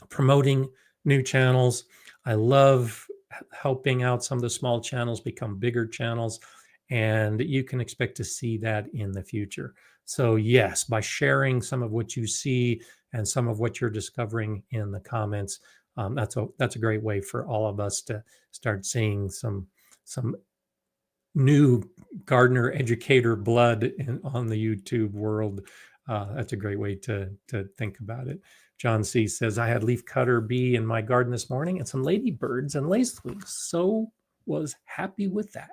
promoting new channels. I love helping out some of the small channels become bigger channels. And you can expect to see that in the future. So yes, by sharing some of what you see and some of what you're discovering in the comments, that's a great way for all of us to start seeing some new gardener educator blood on the YouTube world. That's a great way to think about it. John C says, I had leaf cutter bee in my garden this morning and some ladybirds and lacewings. So was happy with that.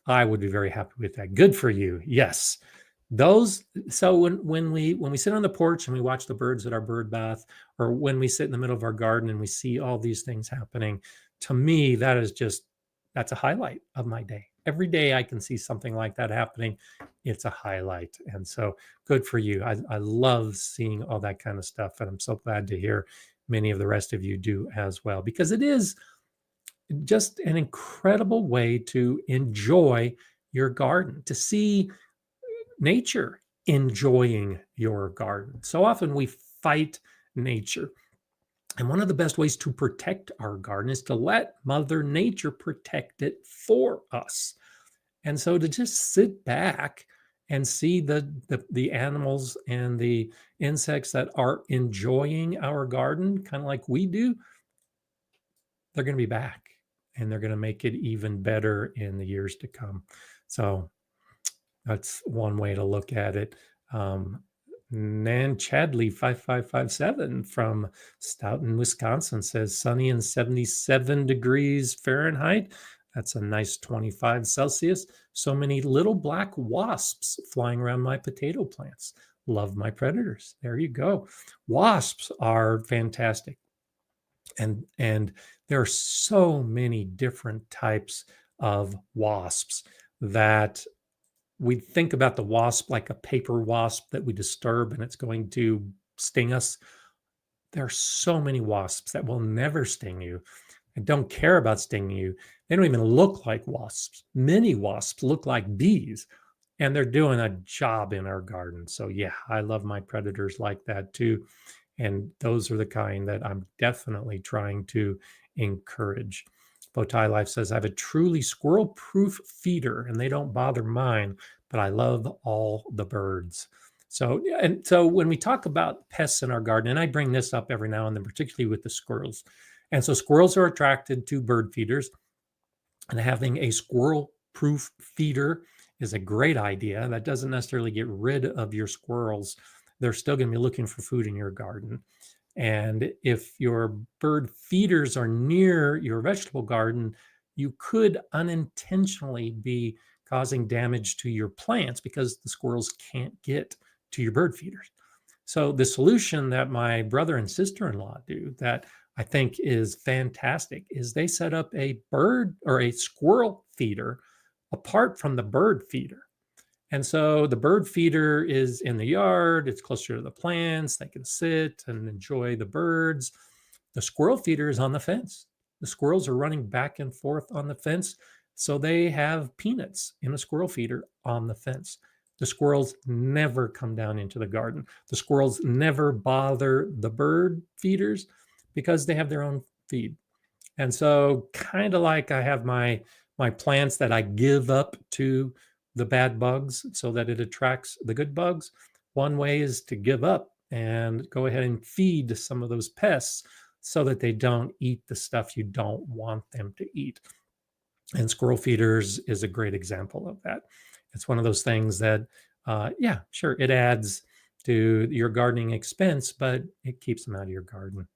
I would be very happy with that. Good for you. Yes. Those, so when we sit on the porch and we watch the birds at our bird bath, or when we sit in the middle of our garden and we see all these things happening, to me, that's a highlight of my day. Every day I can see something like that happening. It's a highlight. And so good for you. I love seeing all that kind of stuff. And I'm so glad to hear many of the rest of you do as well, because it is just an incredible way to enjoy your garden, to see nature enjoying your garden. So often we fight nature. And one of the best ways to protect our garden is to let Mother Nature protect it for us. And so to just sit back and see the animals and the insects that are enjoying our garden, kind of like we do, they're going to be back and they're going to make it even better in the years to come. So that's one way to look at it. Nan Chadley 5557 from Stoughton, Wisconsin says sunny and 77 degrees Fahrenheit. That's a nice 25 Celsius. So many little black wasps flying around my potato plants. Love my predators. There you go. Wasps are fantastic. And there are so many different types of wasps that we think about the wasp like a paper wasp that we disturb and it's going to sting us. There are so many wasps that will never sting you and don't care about stinging you. They don't even look like wasps. Many wasps look like bees, and they're doing a job in our garden. So yeah, I love my predators like that too. And those are the kind that I'm definitely trying to encourage. Bowtie Life says, I have a truly squirrel-proof feeder and they don't bother mine, but I love all the birds. So when we talk about pests in our garden, and I bring this up every now and then, particularly with the squirrels. And so squirrels are attracted to bird feeders, and having a squirrel-proof feeder is a great idea. That doesn't necessarily get rid of your squirrels. They're still going to be looking for food in your garden. And if your bird feeders are near your vegetable garden, you could unintentionally be causing damage to your plants because the squirrels can't get to your bird feeders. So the solution that my brother and sister-in-law do that I think is fantastic is they set up a bird or a squirrel feeder apart from the bird feeder. And so the bird feeder is in the yard, it's closer to the plants, they can sit and enjoy the birds. The squirrel feeder is on the fence. The squirrels are running back and forth on the fence, so they have peanuts in a squirrel feeder on the fence. The squirrels never come down into the garden. The squirrels never bother the bird feeders because they have their own feed. And so kind of like I have my plants that I give up to the bad bugs so that it attracts the good bugs. One way is to give up and go ahead and feed some of those pests so that they don't eat the stuff you don't want them to eat. And squirrel feeders is a great example of that. It's one of those things that, yeah, sure, it adds to your gardening expense, but it keeps them out of your garden.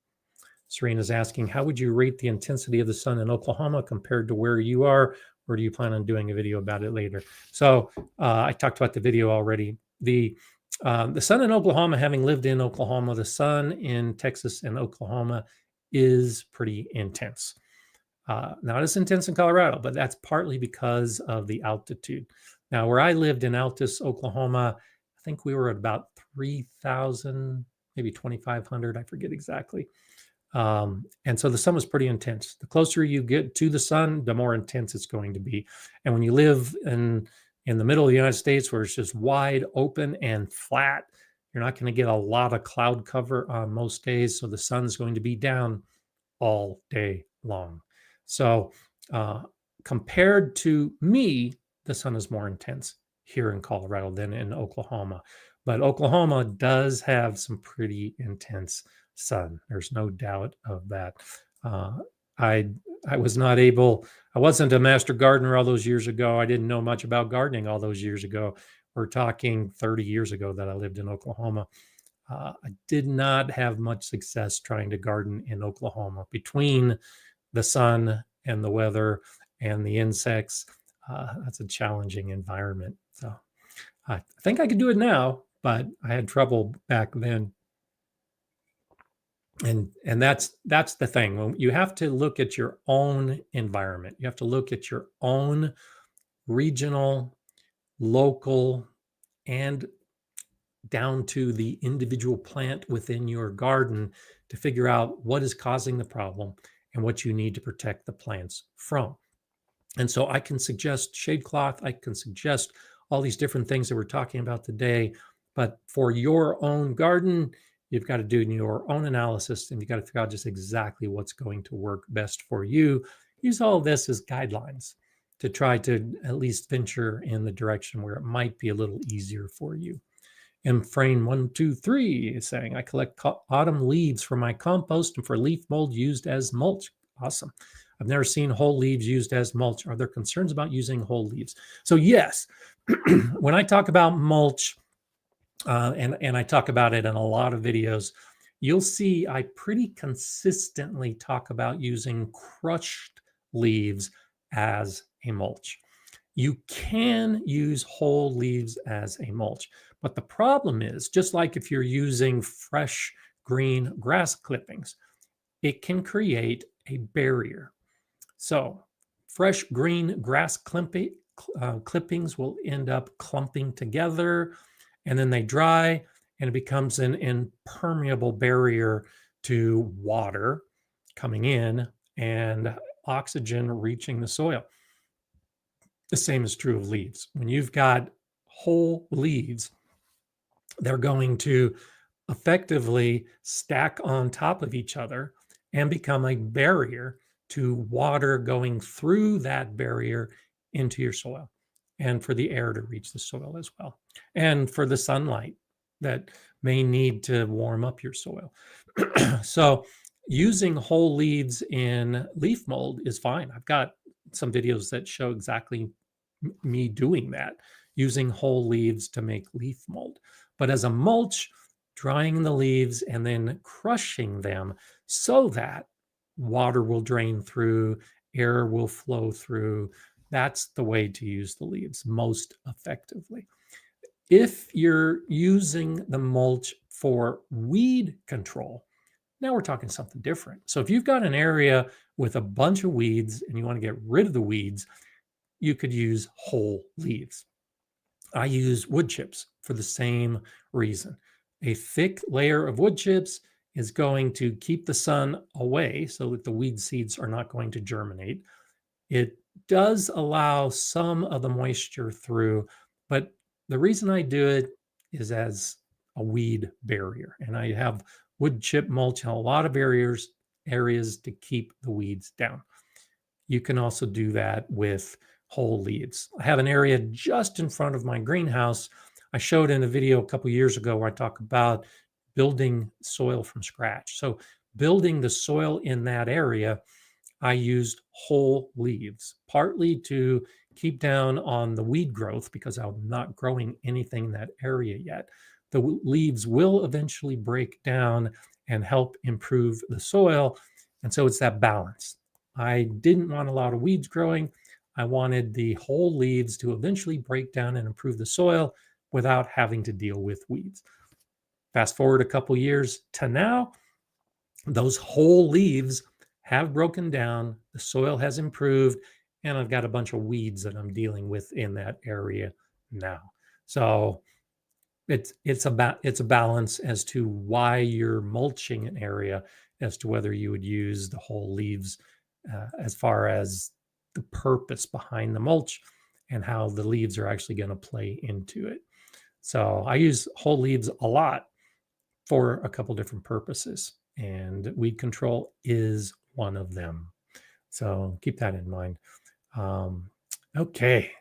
Serena's asking, how would you rate the intensity of the sun in Oklahoma compared to where you are? Or do you plan on doing a video about it later? So I talked about the video already. The sun in Oklahoma, having lived in Oklahoma, the sun in Texas and Oklahoma is pretty intense. Not as intense in Colorado, but that's partly because of the altitude. Now, where I lived in Altus, Oklahoma, I think we were at about 3,000, maybe 2,500, I forget exactly. And so the sun was pretty intense. The closer you get to the sun, the more intense it's going to be. And when you live in the middle of the United States, where it's just wide open and flat, you're not going to get a lot of cloud cover on most days. So the sun's going to be down all day long. So compared to me, the sun is more intense here in Colorado than in Oklahoma. But Oklahoma does have some pretty intense sun. There's no doubt of that. I I was not able. I wasn't a master gardener all those years ago. I didn't know much about gardening all those years ago. We're talking 30 years ago that I lived in Oklahoma. I did not have much success trying to garden in Oklahoma between the sun and the weather and the insects. That's a challenging environment. So I think I could do it now, but I had trouble back then. And that's the thing. When you have to look at your own environment, you have to look at your own regional, local, and down to the individual plant within your garden to figure out what is causing the problem and what you need to protect the plants from. And so I can suggest shade cloth, I can suggest all these different things that we're talking about today. But for your own garden, you've got to do your own analysis and you've got to figure out just exactly what's going to work best for you. Use all of this as guidelines to try to at least venture in the direction where it might be a little easier for you. And frame 123 is saying, I collect autumn leaves for my compost and for leaf mold used as mulch. Awesome. I've never seen whole leaves used as mulch. Are there concerns about using whole leaves? So yes, when I talk about mulch, and I talk about it in a lot of videos, you'll see I pretty consistently talk about using crushed leaves as a mulch. You can use whole leaves as a mulch, but the problem is, just like if you're using fresh green grass clippings, it can create a barrier. So fresh green grass clippings will end up clumping together, and then they dry, and it becomes an impermeable barrier to water coming in and oxygen reaching the soil. The same is true of leaves. When you've got whole leaves, they're going to effectively stack on top of each other and become a barrier to water going through that barrier into your soil, and for the air to reach the soil as well, and for the sunlight that may need to warm up your soil. So using whole leaves in leaf mold is fine. I've got some videos that show exactly me doing that, using whole leaves to make leaf mold. But as a mulch, drying the leaves and then crushing them so that water will drain through, air will flow through. That's the way to use the leaves most effectively. If you're using the mulch for weed control, now we're talking something different. So if you've got an area with a bunch of weeds and you want to get rid of the weeds, you could use whole leaves. I use wood chips for the same reason. A thick layer of wood chips is going to keep the sun away so that the weed seeds are not going to germinate. It does allow some of the moisture through, but the reason I do it is as a weed barrier. And I have wood chip mulch in a lot of areas to keep the weeds down. You can also do that with whole leaves. I have an area just in front of my greenhouse. I showed in a video a couple years ago where I talk about building soil from scratch. So building the soil in that area, I used whole leaves, partly to keep down on the weed growth because I'm not growing anything in that area yet. The leaves will eventually break down and help improve the soil. And so it's that balance. I didn't want a lot of weeds growing. I wanted the whole leaves to eventually break down and improve the soil without having to deal with weeds. Fast forward a couple years to now, those whole leaves have broken down, the soil has improved, and I've got a bunch of weeds that I'm dealing with in that area now. So it's a balance as to why you're mulching an area, as to whether you would use the whole leaves, as far as the purpose behind the mulch and how the leaves are actually going to play into it. So I use whole leaves a lot for a couple different purposes, and weed control is one of them. So keep that in mind. Okay.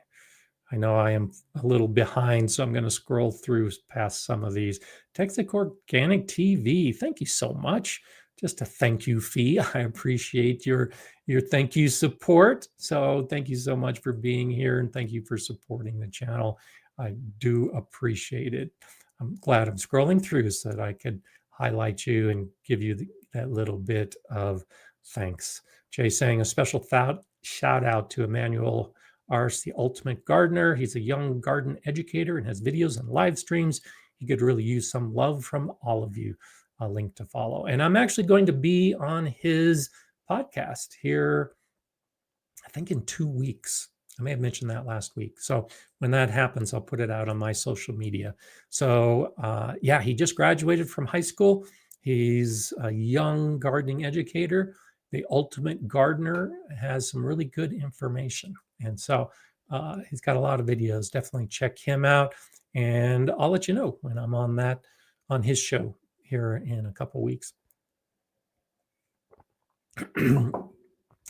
I know I am a little behind, so I'm going to scroll through past some of these. Texas Organic TV, thank you so much. Just a thank you fee. I appreciate your thank you support. So thank you so much for being here, and thank you for supporting the channel. I do appreciate it. I'm glad I'm scrolling through so that I could highlight you and give you that little bit of thanks. Jay saying a special shout out to Emmanuel Ars, the ultimate gardener. He's a young garden educator and has videos and live streams. He could really use some love from all of you. A link to follow. And I'm actually going to be on his podcast here, I think in 2 weeks. I may have mentioned that last week. So when that happens, I'll put it out on my social media. So yeah, he just graduated from high school. He's a young gardening educator. The ultimate gardener has some really good information. And so he's got a lot of videos. Definitely check him out. And I'll let you know when I'm on his show here in a couple weeks.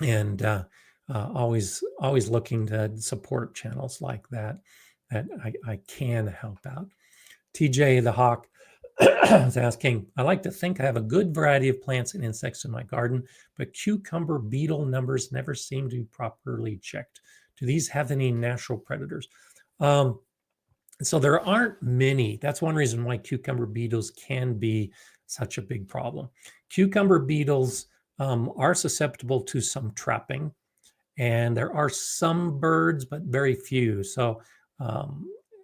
And always looking to support channels like that I can help out. TJ the Hawk is asking, I like to think I have a good variety of plants and insects in my garden, but cucumber beetle numbers never seem to be properly checked. Do these have any natural predators? So there aren't many. That's one reason why cucumber beetles can be such a big problem. Cucumber beetles are susceptible to some trapping, and there are some birds, but very few. So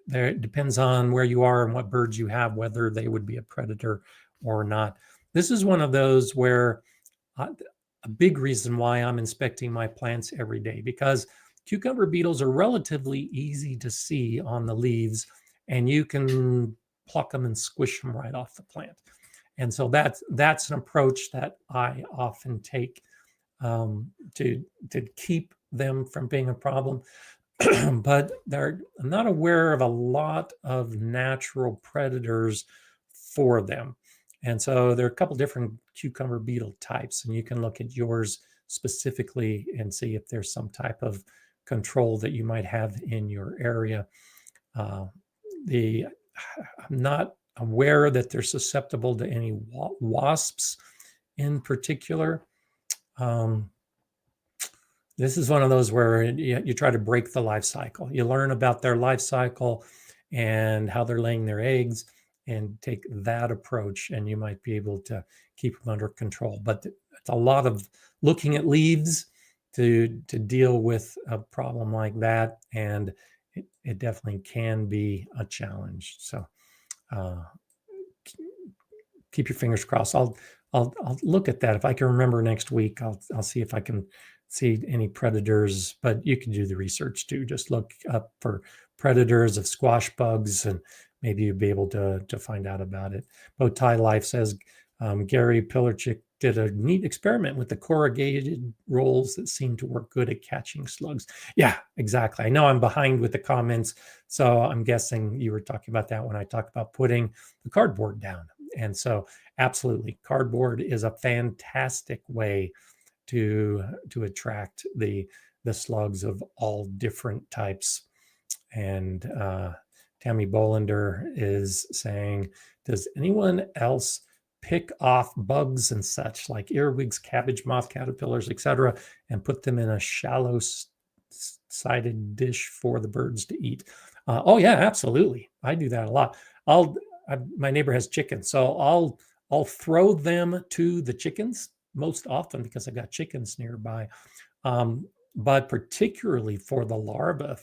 there, it depends on where you are and what birds you have, whether they would be a predator or not. This is one of those where a big reason why I'm inspecting my plants every day, because cucumber beetles are relatively easy to see on the leaves, and you can pluck them and squish them right off the plant. And so that's an approach that I often take to keep them from being a problem. But I'm not aware of a lot of natural predators for them. And so there are a couple different cucumber beetle types, and you can look at yours specifically and see if there's some type of control that you might have in your area. I'm not aware that they're susceptible to any wasps in particular. This is one of those where you try to break the life cycle. You learn about their life cycle and how they're laying their eggs, and take that approach, and you might be able to keep them under control. But it's a lot of looking at leaves to deal with a problem like that, and it definitely can be a challenge. So keep your fingers crossed. I'll look at that. If I can remember next week, I'll see if I can see any predators, but you can do the research too. Just look up for predators of squash bugs, and maybe you'll be able to find out about it. Bowtie Life says, Gary Pillarchik did a neat experiment with the corrugated rolls that seemed to work good at catching slugs. Yeah, exactly. I know I'm behind with the comments, so I'm guessing you were talking about that when I talked about putting the cardboard down. And so absolutely, cardboard is a fantastic way to attract the slugs of all different types. And Tammy Bolender is saying, does anyone else pick off bugs and such like earwigs, cabbage moth, caterpillars, etc., and put them in a shallow sided dish for the birds to eat? Oh yeah, absolutely. I do that a lot. My neighbor has chickens, so I'll throw them to the chickens most often because I've got chickens nearby. But particularly for the larva,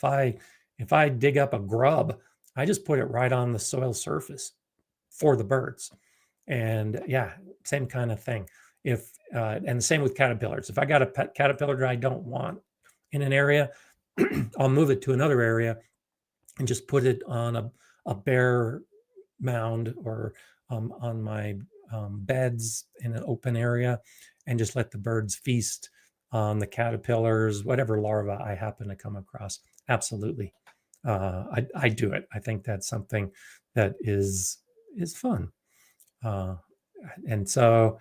if I dig up a grub, I just put it right on the soil surface for the birds. And yeah, same kind of thing. And the same with caterpillars. If I got a pet caterpillar that I don't want in an area, I'll move it to another area and just put it on a bare mound or on my beds in an open area and just let the birds feast on the caterpillars, whatever larva I happen to come across. Absolutely. I do it. I think that's something that is fun. And so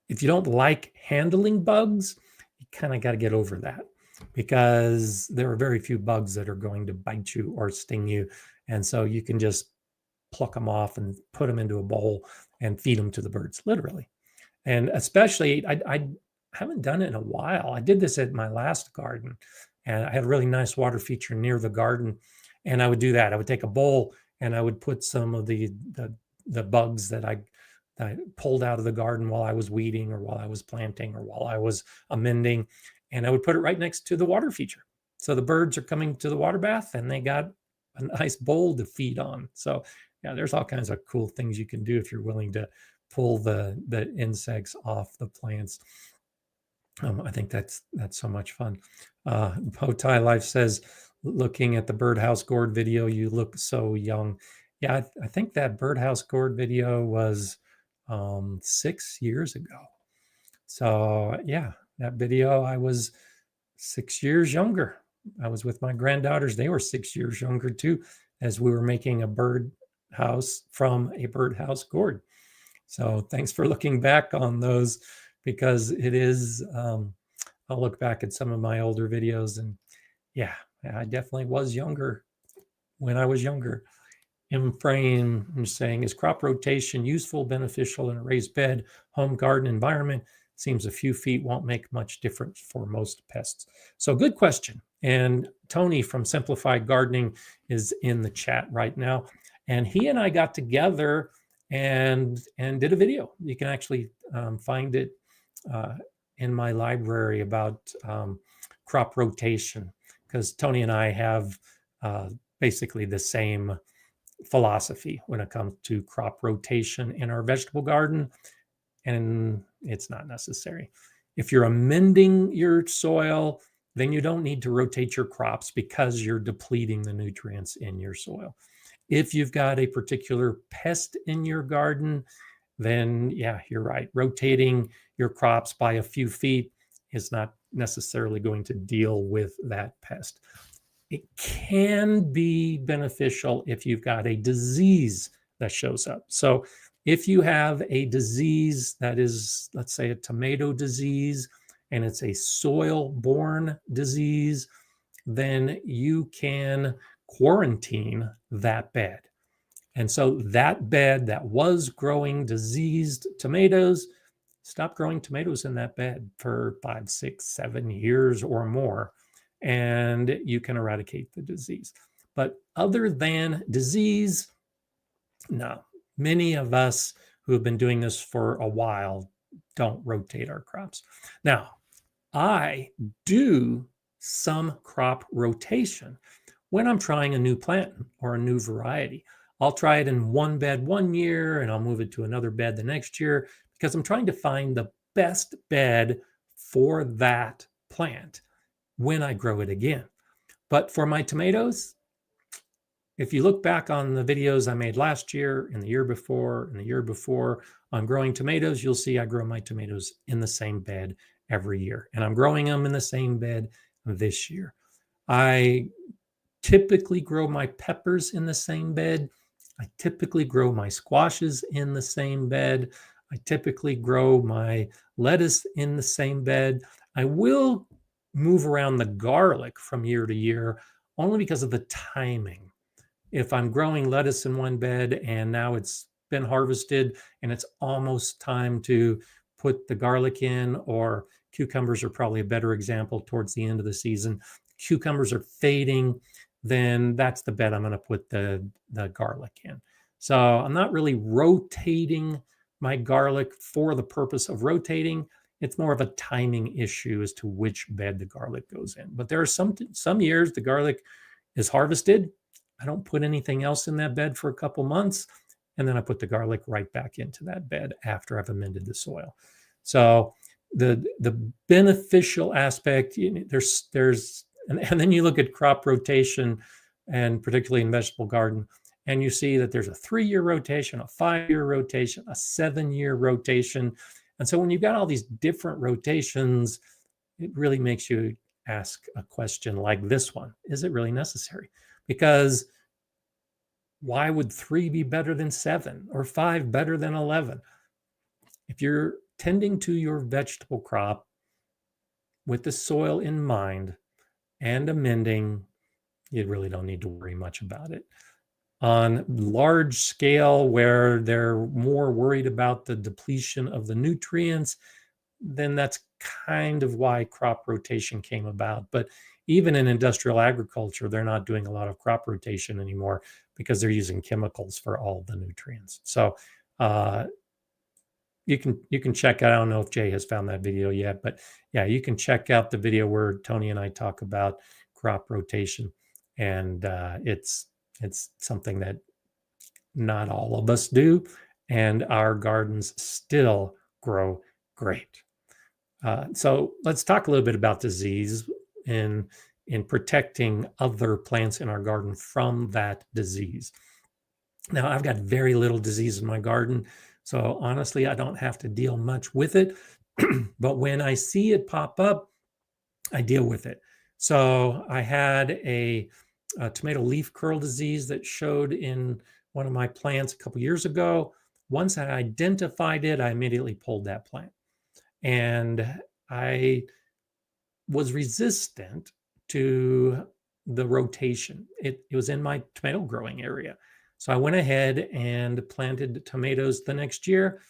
if you don't like handling bugs, you kind of got to get over that, because there are very few bugs that are going to bite you or sting you. And so you can just pluck them off and put them into a bowl and feed them to the birds, literally. And especially, I haven't done it in a while. I did this at my last garden, and I had a really nice water feature near the garden. And I would do that. I would take a bowl and I would put some of the bugs that I pulled out of the garden while I was weeding or while I was planting or while I was amending, and I would put it right next to the water feature. So the birds are coming to the water bath and they got a nice bowl to feed on. So yeah, there's all kinds of cool things you can do if you're willing to pull the insects off the plants. I think that's so much fun. Bowtie Life says, looking at the birdhouse gourd video, you look so young. Yeah, I think that birdhouse gourd video was 6 years ago. So yeah, that video, I was 6 years younger. I was with my granddaughters. They were 6 years younger too, as we were making a bird house from a birdhouse gourd. So thanks for looking back on those, because it is, I'll look back at some of my older videos and yeah, I definitely was younger when I was younger. M Frame is saying, is crop rotation useful, beneficial in a raised bed, home garden environment? Seems a few feet won't make much difference for most pests. So good question. And Tony from Simplified Gardening is in the chat right now. And he and I got together and did a video. You can actually find it in my library about crop rotation, because Tony and I have basically the same philosophy when it comes to crop rotation in our vegetable garden, and it's not necessary. If you're amending your soil, then you don't need to rotate your crops because you're depleting the nutrients in your soil. If you've got a particular pest in your garden, then yeah, you're right. Rotating your crops by a few feet is not necessarily going to deal with that pest. It can be beneficial if you've got a disease that shows up. So if you have a disease that is, let's say, a tomato disease, and it's a soil-borne disease, then you can quarantine that bed. And so that bed that was growing diseased tomatoes, stop growing tomatoes in that bed for 5, 6, 7 years or more, and you can eradicate the disease. But other than disease, no. Many of us who have been doing this for a while don't rotate our crops. Now, I do some crop rotation when I'm trying a new plant or a new variety. I'll try it in one bed one year and I'll move it to another bed the next year, because I'm trying to find the best bed for that plant when I grow it again. But for my tomatoes, if you look back on the videos I made last year and the year before and the year before on growing tomatoes, you'll see I grow my tomatoes in the same bed every year. And I'm growing them in the same bed this year. I typically grow my peppers in the same bed. I typically grow my squashes in the same bed. I typically grow my lettuce in the same bed. I will move around the garlic from year to year only because of the timing. If I'm growing lettuce in one bed and now it's been harvested and it's almost time to put the garlic in, or cucumbers are probably a better example towards the end of the season, cucumbers are fading, then that's the bed I'm going to put the garlic in. So I'm not really rotating my garlic for the purpose of rotating. It's more of a timing issue as to which bed the garlic goes in. But there are some years the garlic is harvested. I don't put anything else in that bed for a couple months, and then I put the garlic right back into that bed after I've amended the soil. So the beneficial aspect, there's and then you look at crop rotation and particularly in vegetable garden, and you see that there's a 3-year rotation, a 5-year rotation, a 7-year rotation. And so when you've got all these different rotations, it really makes you ask a question like this one. Is it really necessary? Because why would 3 be better than 7 or 5 better than 11? If you're tending to your vegetable crop with the soil in mind and amending, you really don't need to worry much about it. On large scale, where they're more worried about the depletion of the nutrients, then that's kind of why crop rotation came about. But even in industrial agriculture, they're not doing a lot of crop rotation anymore because they're using chemicals for all the nutrients. So you can check out, I don't know if Jay has found that video yet, but yeah, you can check out the video where Tony and I talk about crop rotation. And it's something that not all of us do, and our gardens still grow great. So let's talk a little bit about disease in protecting other plants in our garden from that disease. Now, I've got very little disease in my garden, so honestly, I don't have to deal much with it. But when I see it pop up, I deal with it. So I had a tomato leaf curl disease that showed in one of my plants a couple years ago. Once I identified it, I immediately pulled that plant. And I was resistant to the rotation. It was in my tomato growing area. So I went ahead and planted tomatoes the next year.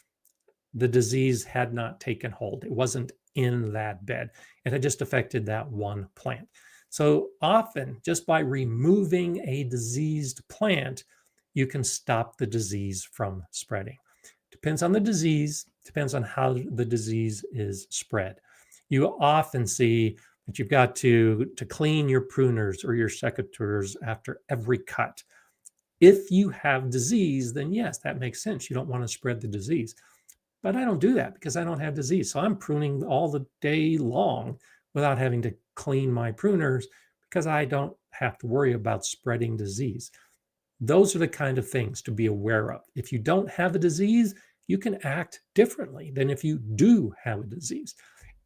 The disease had not taken hold. It wasn't in that bed. It had just affected that one plant. So often, just by removing a diseased plant, you can stop the disease from spreading. Depends on the disease, depends on how the disease is spread. You often see that you've got to clean your pruners or your secateurs after every cut. If you have disease, then yes, that makes sense. You don't want to spread the disease. But I don't do that because I don't have disease. So I'm pruning all the day long without having to clean my pruners because I don't have to worry about spreading disease. Those are the kind of things to be aware of. If you don't have a disease, you can act differently than if you do have a disease.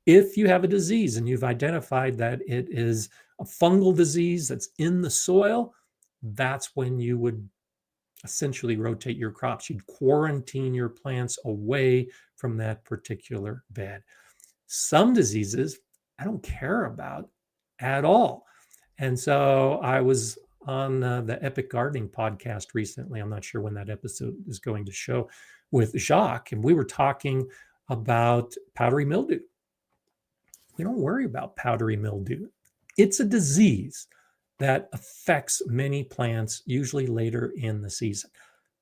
If you have a disease and you've identified that it is a fungal disease that's in the soil, that's when you would essentially rotate your crops. You'd quarantine your plants away from that particular bed. Some diseases I don't care about at all. And so I was on the Epic Gardening podcast recently. I'm not sure when that episode is going to show, with Jacques, and we were talking about powdery mildew. We don't worry about powdery mildew. It's a disease that affects many plants, usually later in the season.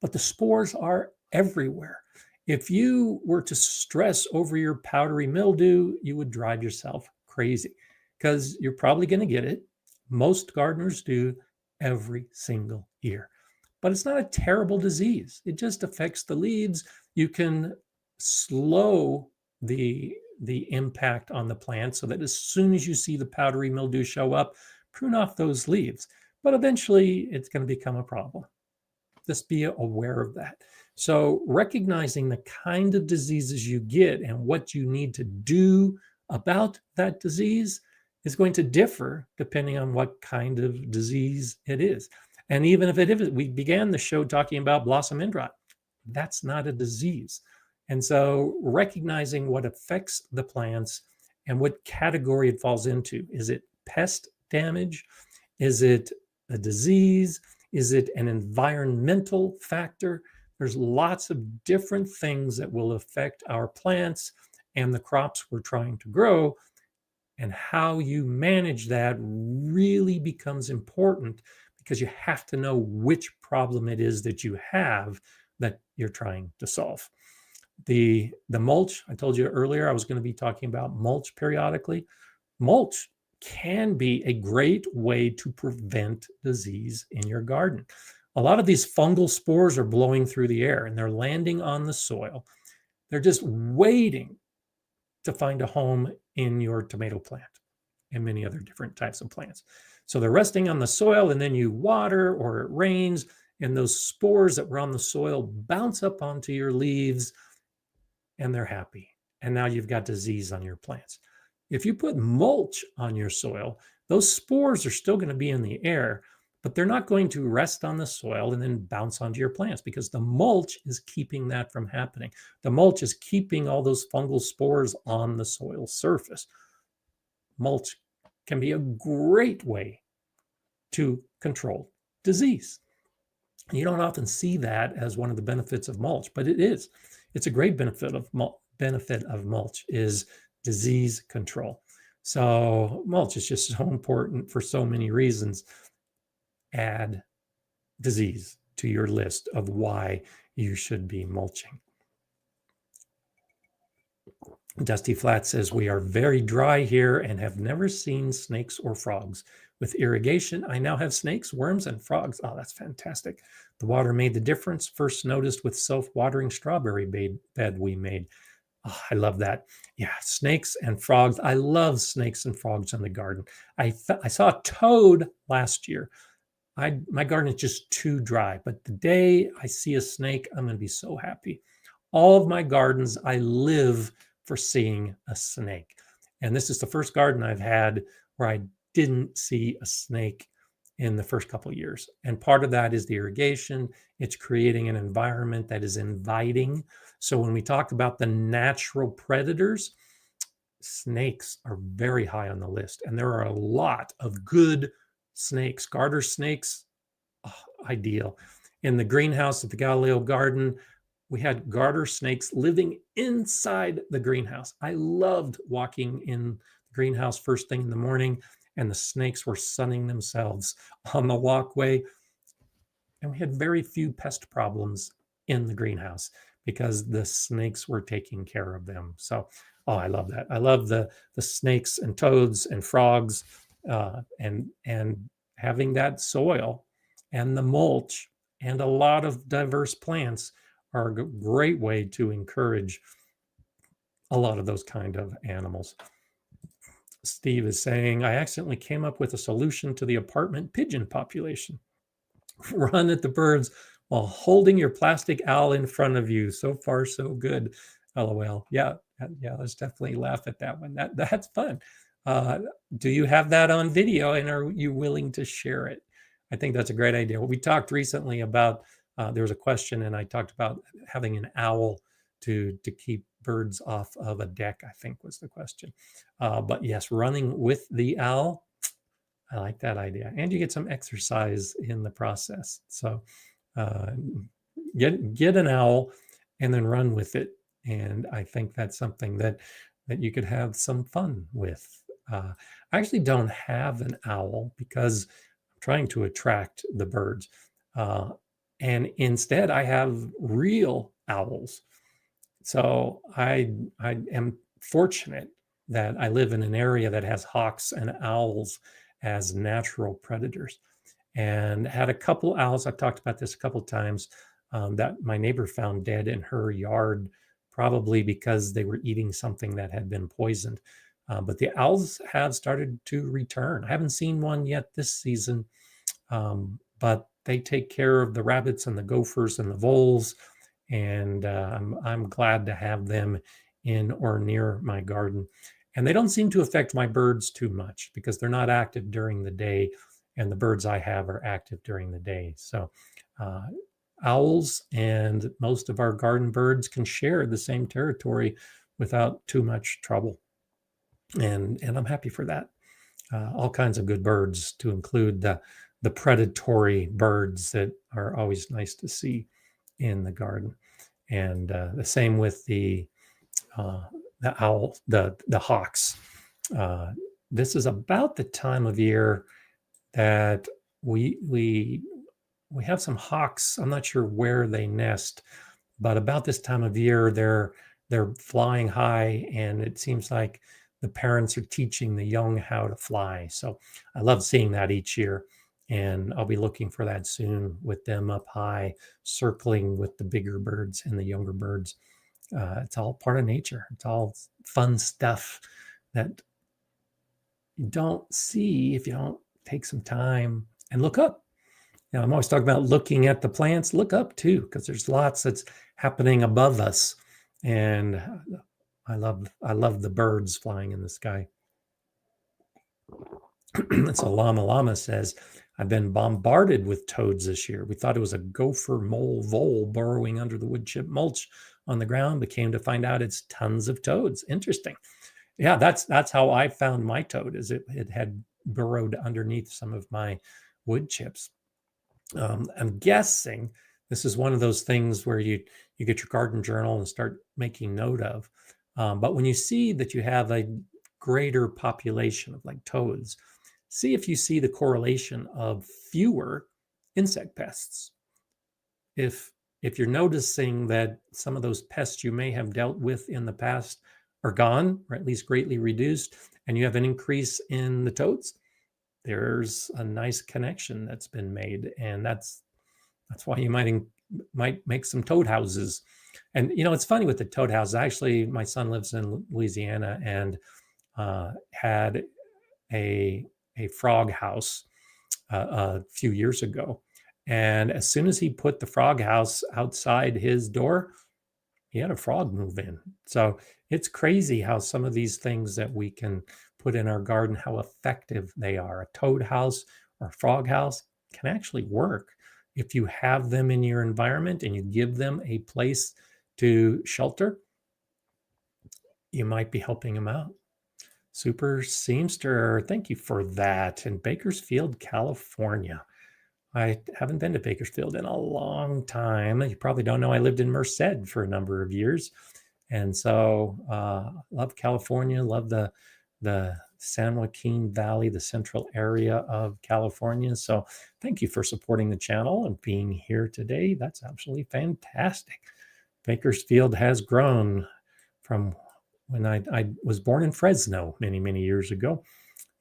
But the spores are everywhere. If you were to stress over your powdery mildew, you would drive yourself crazy because you're probably going to get it. Most gardeners do every single year. But it's not a terrible disease. It just affects the leaves. You can slow the impact on the plant so that as soon as you see the powdery mildew show up, prune off those leaves. But eventually it's going to become a problem. Just be aware of that. So recognizing the kind of diseases you get and what you need to do about that disease is going to differ depending on what kind of disease it is. And even if it is, we began the show talking about blossom end rot. That's not a disease. And so recognizing what affects the plants and what category it falls into. Is it pest damage? Is it a disease? Is it an environmental factor? There's lots of different things that will affect our plants and the crops we're trying to grow. And how you manage that really becomes important because you have to know which problem it is that you have that you're trying to solve. The mulch, I told you earlier, I was going to be talking about mulch periodically. Mulch can be a great way to prevent disease in your garden. A lot of these fungal spores are blowing through the air and they're landing on the soil. They're just waiting to find a home in your tomato plant and many other different types of plants. So they're resting on the soil, and then you water or it rains, and those spores that were on the soil bounce up onto your leaves, and they're happy. And now you've got disease on your plants. If you put mulch on your soil, those spores are still going to be in the air, but they're not going to rest on the soil and then bounce onto your plants, because the mulch is keeping that from happening. The mulch is keeping all those fungal spores on the soil surface. Mulch can be a great way to control disease. You don't often see that as one of the benefits of mulch, but it is. It's a great benefit of mulch is disease control. So mulch is just so important for so many reasons. Add disease to your list of why you should be mulching. Dusty Flat says, we are very dry here and have never seen snakes or frogs. With irrigation, I now have snakes, worms, and frogs. Oh, that's fantastic. The water made the difference. First noticed with self-watering strawberry bed we made. Oh, I love that. Yeah, snakes and frogs. I love snakes and frogs in the garden. I saw a toad last year. My garden is just too dry, but the day I see a snake, I'm going to be so happy. All of my gardens, I live for seeing a snake. And this is the first garden I've had where I didn't see a snake in the first couple of years. And part of that is the irrigation. It's creating an environment that is inviting. So when we talk about the natural predators, snakes are very high on the list. And there are a lot of good snakes. Garter snakes, ideal. In the greenhouse at the Galileo Garden, we had garter snakes living inside the greenhouse. I loved walking in the greenhouse first thing in the morning, and the snakes were sunning themselves on the walkway. And we had very few pest problems in the greenhouse because the snakes were taking care of them. So, I love that. I love the snakes and toads and frogs, and having that soil and the mulch and a lot of diverse plants are a great way to encourage a lot of those kind of animals. Steve is saying, I accidentally came up with a solution to the apartment pigeon population. Run at the birds while holding your plastic owl in front of you. So far, so good. LOL. Yeah, let's definitely laugh at that one. That's fun. Do you have that on video, and are you willing to share it? I think that's a great idea. We talked recently about, there was a question, and I talked about having an owl to keep birds off of a deck, I think was the question. But yes, running with the owl, I like that idea. And you get some exercise in the process. So get an owl and then run with it. And I think that's something that you could have some fun with. I actually don't have an owl because I'm trying to attract the birds. And instead, I have real owls. So I am fortunate that I live in an area that has hawks and owls as natural predators, and had a couple owls. I've talked about this a couple times, that my neighbor found dead in her yard, probably because they were eating something that had been poisoned. But the owls have started to return. I haven't seen one yet this season, but they take care of the rabbits and the gophers and the voles, and I'm glad to have them in or near my garden. And they don't seem to affect my birds too much because they're not active during the day, and the birds I have are active during the day. So owls and most of our garden birds can share the same territory without too much trouble. And I'm happy for that. All kinds of good birds, to include the predatory birds that are always nice to see in the garden. And the same with the owl, the hawks. This is about the time of year that we have some hawks. I'm not sure where they nest, but about this time of year, they're flying high, and it seems like the parents are teaching the young how to fly. So I love seeing that each year, and I'll be looking for that soon with them up high, circling with the bigger birds and the younger birds. It's all part of nature. It's all fun stuff that you don't see if you don't take some time and look up. Now, I'm always talking about looking at the plants. Look up too, because there's lots that's happening above us. And I love the birds flying in the sky. So Llama says, I've been bombarded with toads this year. We thought it was a gopher mole vole burrowing under the wood chip mulch on the ground, but came to find out it's tons of toads. Interesting. Yeah, that's how I found my toad, is it had burrowed underneath some of my wood chips. I'm guessing this is one of those things where you get your garden journal and start making note of. But when you see that you have a greater population of like toads, see if you see the correlation of fewer insect pests. If you're noticing that some of those pests you may have dealt with in the past are gone, or at least greatly reduced, and you have an increase in the toads, there's a nice connection that's been made, and that's why you might make some toad houses. And it's funny with the toad houses. Actually, my son lives in Louisiana and had a frog house a few years ago, and as soon as he put the frog house outside his door, he had a frog move in. So it's crazy how some of these things that we can put in our garden, how effective they are. A toad house or a frog house can actually work if you have them in your environment and you give them a place to shelter. You might be helping them out. Super Seamster, thank you for that. In Bakersfield, California. I haven't been to Bakersfield in a long time. You probably don't know I lived in Merced for a number of years. And so love California, love the San Joaquin Valley, the central area of California. So thank you for supporting the channel and being here today. That's absolutely fantastic. Bakersfield has grown from when I was born in Fresno many, many years ago.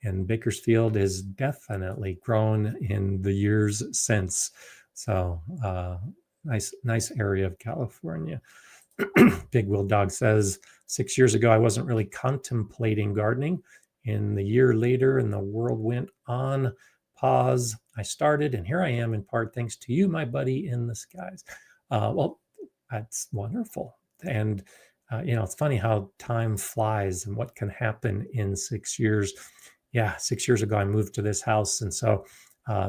And Bakersfield has definitely grown in the years since. So nice area of California. Big Will Dog says, 6 years ago, I wasn't really contemplating gardening. In the year later, and the world went on pause, I started, and here I am in part thanks to you, my buddy in the skies. Well, that's wonderful. And, it's funny how time flies and what can happen in 6 years. Yeah, 6 years ago, I moved to this house. And so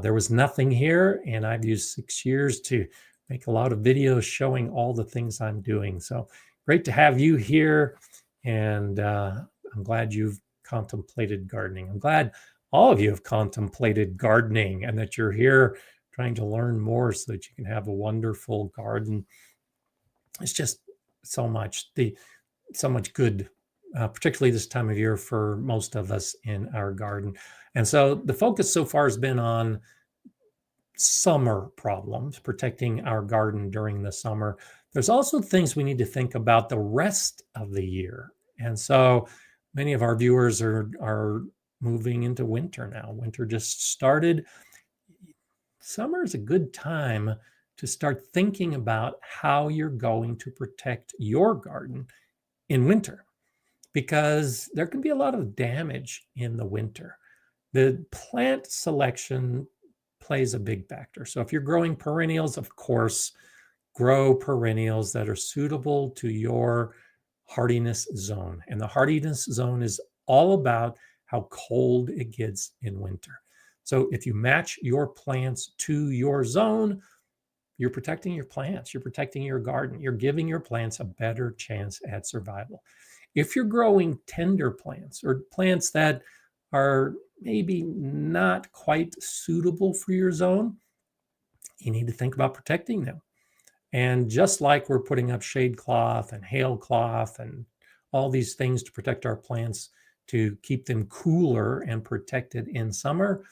there was nothing here. And I've used 6 years to make a lot of videos showing all the things I'm doing. So great to have you here. And I'm glad you've contemplated gardening. I'm glad all of you have contemplated gardening and that you're here trying to learn more so that you can have a wonderful garden. It's just so much good, particularly this time of year for most of us in our garden. And so the focus so far has been on summer problems, protecting our garden during the summer. There's also things we need to think about the rest of the year. And so many of our viewers are moving into winter now. Winter just started. Summer is a good time to start thinking about how you're going to protect your garden in winter, because there can be a lot of damage in the winter. The plant selection plays a big factor. So if you're growing perennials, of course, grow perennials that are suitable to your hardiness zone. And the hardiness zone is all about how cold it gets in winter. So if you match your plants to your zone, you're protecting your plants, you're protecting your garden, you're giving your plants a better chance at survival. If you're growing tender plants or plants that are maybe not quite suitable for your zone, you need to think about protecting them. And just like we're putting up shade cloth and hail cloth and all these things to protect our plants to keep them cooler and protected in summer,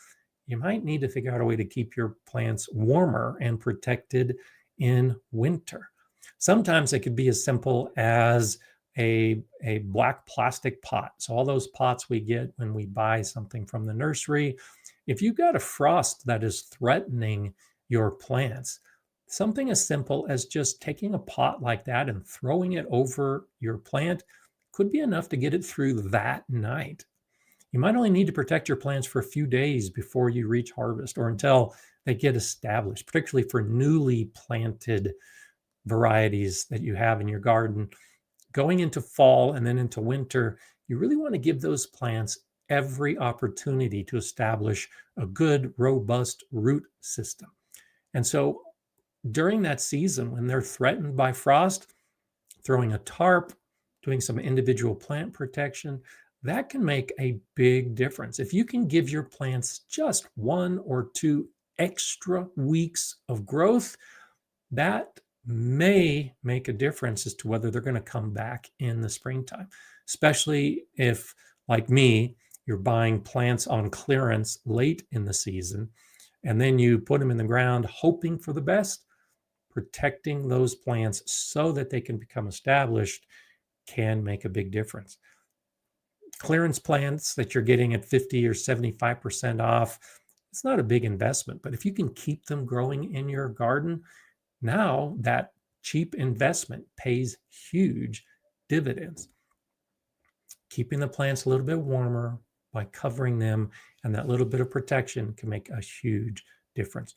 you might need to figure out a way to keep your plants warmer and protected in winter. Sometimes it could be as simple as a black plastic pot. So all those pots we get when we buy something from the nursery, if you've got a frost that is threatening your plants, something as simple as just taking a pot like that and throwing it over your plant could be enough to get it through that night. You might only need to protect your plants for a few days before you reach harvest or until they get established, particularly for newly planted varieties that you have in your garden. Going into fall and then into winter, you really want to give those plants every opportunity to establish a good, robust root system. And so during that season, when they're threatened by frost, throwing a tarp, doing some individual plant protection, that can make a big difference. If you can give your plants just 1 or 2 extra weeks of growth, that may make a difference as to whether they're going to come back in the springtime, especially if, like me, you're buying plants on clearance late in the season, and then you put them in the ground hoping for the best. Protecting those plants so that they can become established can make a big difference. Clearance plants that you're getting at 50 or 75% off, it's not a big investment, but if you can keep them growing in your garden, now that cheap investment pays huge dividends. Keeping the plants a little bit warmer by covering them and that little bit of protection can make a huge difference.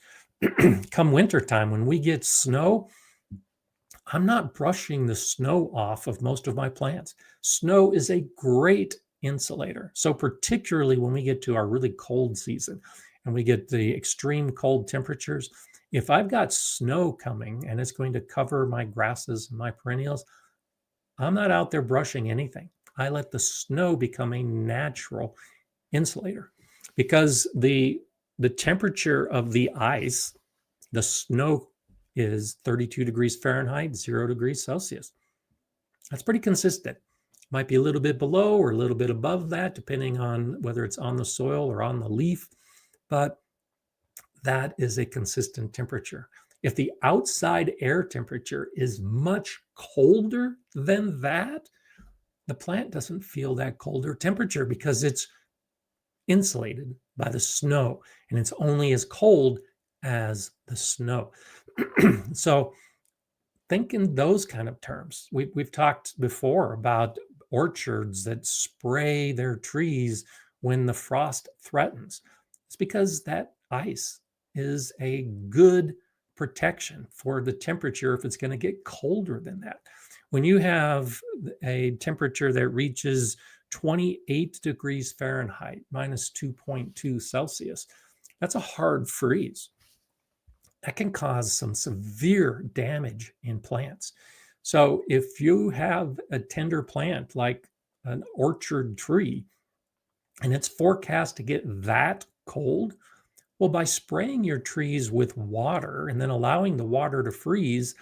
Come wintertime, when we get snow, I'm not brushing the snow off of most of my plants. Snow is a great insulator. So particularly when we get to our really cold season and we get the extreme cold temperatures, if I've got snow coming and it's going to cover my grasses and my perennials, I'm not out there brushing anything. I let the snow become a natural insulator because the temperature of the ice, the snow, is 32 degrees Fahrenheit, 0 degrees Celsius. That's pretty consistent. Might be a little bit below or a little bit above that, depending on whether it's on the soil or on the leaf, but that is a consistent temperature. If the outside air temperature is much colder than that, the plant doesn't feel that colder temperature because it's insulated by the snow, and it's only as cold as the snow. So think in those kind of terms. We've talked before about orchards that spray their trees when the frost threatens. It's because that ice is a good protection for the temperature if it's going to get colder than that. When you have a temperature that reaches 28 degrees Fahrenheit, minus 2.2 Celsius, that's a hard freeze. That can cause some severe damage in plants. So if you have a tender plant like an orchard tree and it's forecast to get that cold, well, by spraying your trees with water and then allowing the water to freeze,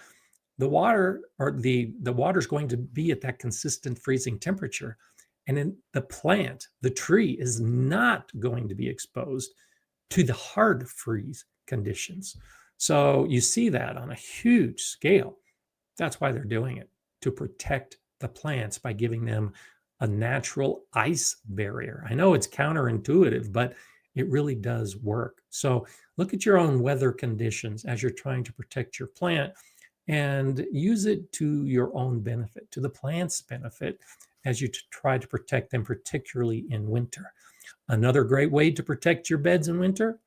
the water is going to be at that consistent freezing temperature. And then the plant, the tree, is not going to be exposed to the hard freeze conditions. So you see that on a huge scale. That's why they're doing it, to protect the plants by giving them a natural ice barrier. I know it's counterintuitive, but it really does work. So look at your own weather conditions as you're trying to protect your plant and use it to your own benefit, to the plant's benefit, as you try to protect them, particularly in winter. Another great way to protect your beds in winter: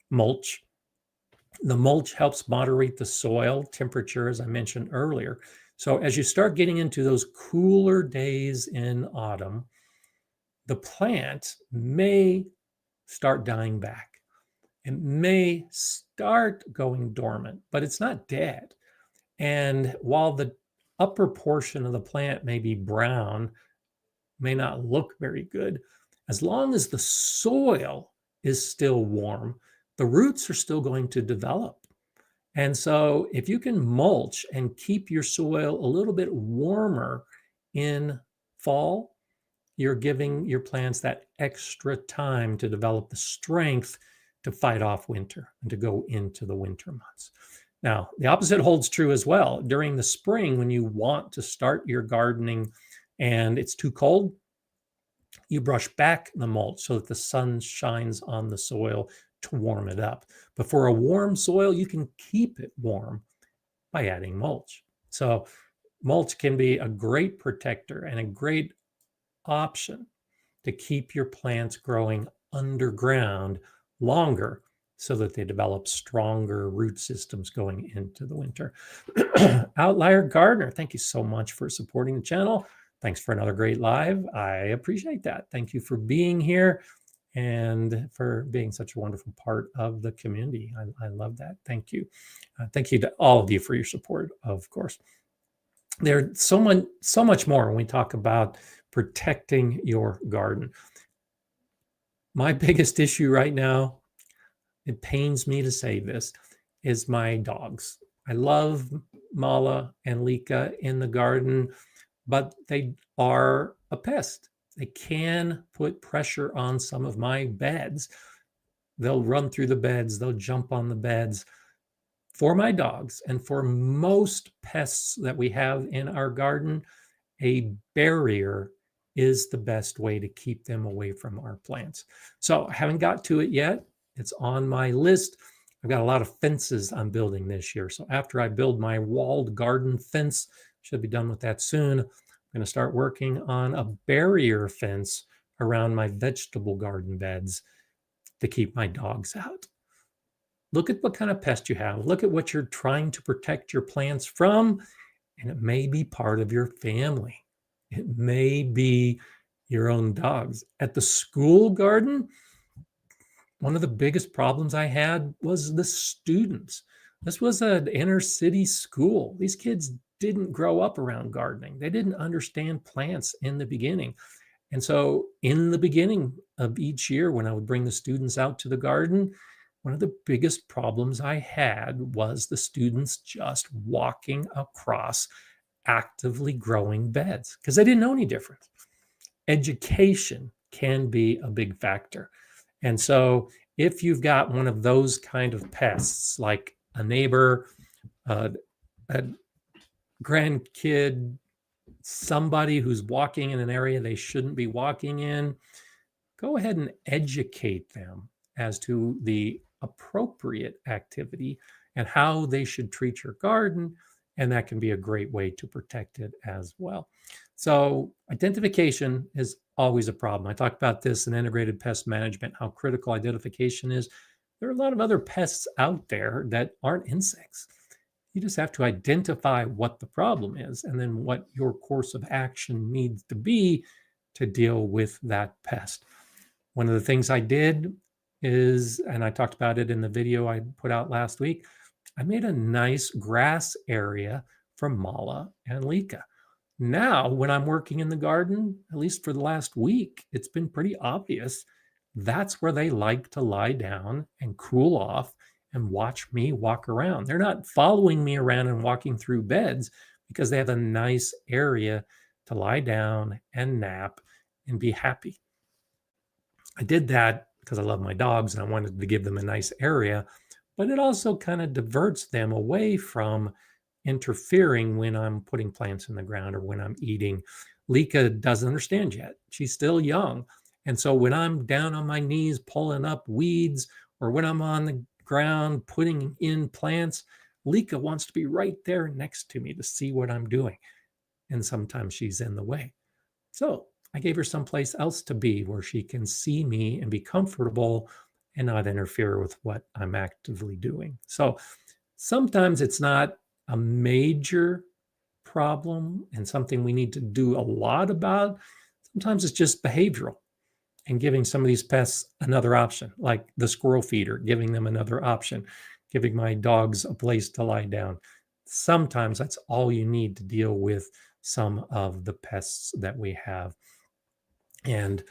mulch. The mulch helps moderate the soil temperature, as I mentioned earlier. So as you start getting into those cooler days in autumn, the plant may start dying back. It may start going dormant, but it's not dead. And while the upper portion of the plant may be brown, may not look very good, as long as the soil is still warm, the roots are still going to develop. And so if you can mulch and keep your soil a little bit warmer in fall, you're giving your plants that extra time to develop the strength to fight off winter and to go into the winter months. Now, the opposite holds true as well. During the spring, when you want to start your gardening and it's too cold, you brush back the mulch so that the sun shines on the soil to warm it up. But for a warm soil, you can keep it warm by adding mulch. So mulch can be a great protector and a great option to keep your plants growing underground longer so that they develop stronger root systems going into the winter. Outlier Gardener, thank you so much for supporting the channel. Thanks for another great live. I appreciate that. Thank you for being here and for being such a wonderful part of the community. I love that. Thank you. Thank you to all of you for your support, of course. There's so much more when we talk about protecting your garden. My biggest issue right now, it pains me to say this, is my dogs. I love Mala and Lika in the garden, but they are a pest. They can put pressure on some of my beds. They'll run through the beds, they'll jump on the beds. For my dogs and for most pests that we have in our garden, a barrier is the best way to keep them away from our plants. So I haven't got to it yet. It's on my list. I've got a lot of fences I'm building this year. So after I build my walled garden fence, should be done with that soon, I'm going to start working on a barrier fence around my vegetable garden beds to keep my dogs out. Look at what kind of pest you have. Look at what you're trying to protect your plants from, and it may be part of your family. It may be your own dogs. At the school garden, one of the biggest problems I had was the students. This was an inner city school. These kids didn't grow up around gardening. They didn't understand plants in the beginning. And so in the beginning of each year, when I would bring the students out to the garden, one of the biggest problems I had was the students just walking across actively growing beds because they didn't know any different. Education can be a big factor. And so if you've got one of those kind of pests, like a neighbor, a grandkid, somebody who's walking in an area they shouldn't be walking in, go ahead and educate them as to the appropriate activity and how they should treat your garden. And that can be a great way to protect it as well. So identification is always a problem. I talked about this in integrated pest management, how critical identification is. There are a lot of other pests out there that aren't insects. You just have to identify what the problem is and then what your course of action needs to be to deal with that pest. One of the things I did is, and I talked about it in the video I put out last week, I made a nice grass area for Mala and Lika. Now, when I'm working in the garden, at least for the last week, it's been pretty obvious that's where they like to lie down and cool off and watch me walk around. They're not following me around and walking through beds because they have a nice area to lie down and nap and be happy. I did that because I love my dogs and I wanted to give them a nice area, but it also kind of diverts them away from interfering when I'm putting plants in the ground or when I'm eating. Lika doesn't understand yet. She's still young. And so when I'm down on my knees pulling up weeds or when I'm on the ground putting in plants, Lika wants to be right there next to me to see what I'm doing. And sometimes she's in the way. So I gave her someplace else to be where she can see me and be comfortable and not interfere with what I'm actively doing. So sometimes it's not a major problem and something we need to do a lot about. Sometimes it's just behavioral and giving some of these pests another option, like the squirrel feeder, giving them another option, giving my dogs a place to lie down. Sometimes that's all you need to deal with some of the pests that we have. And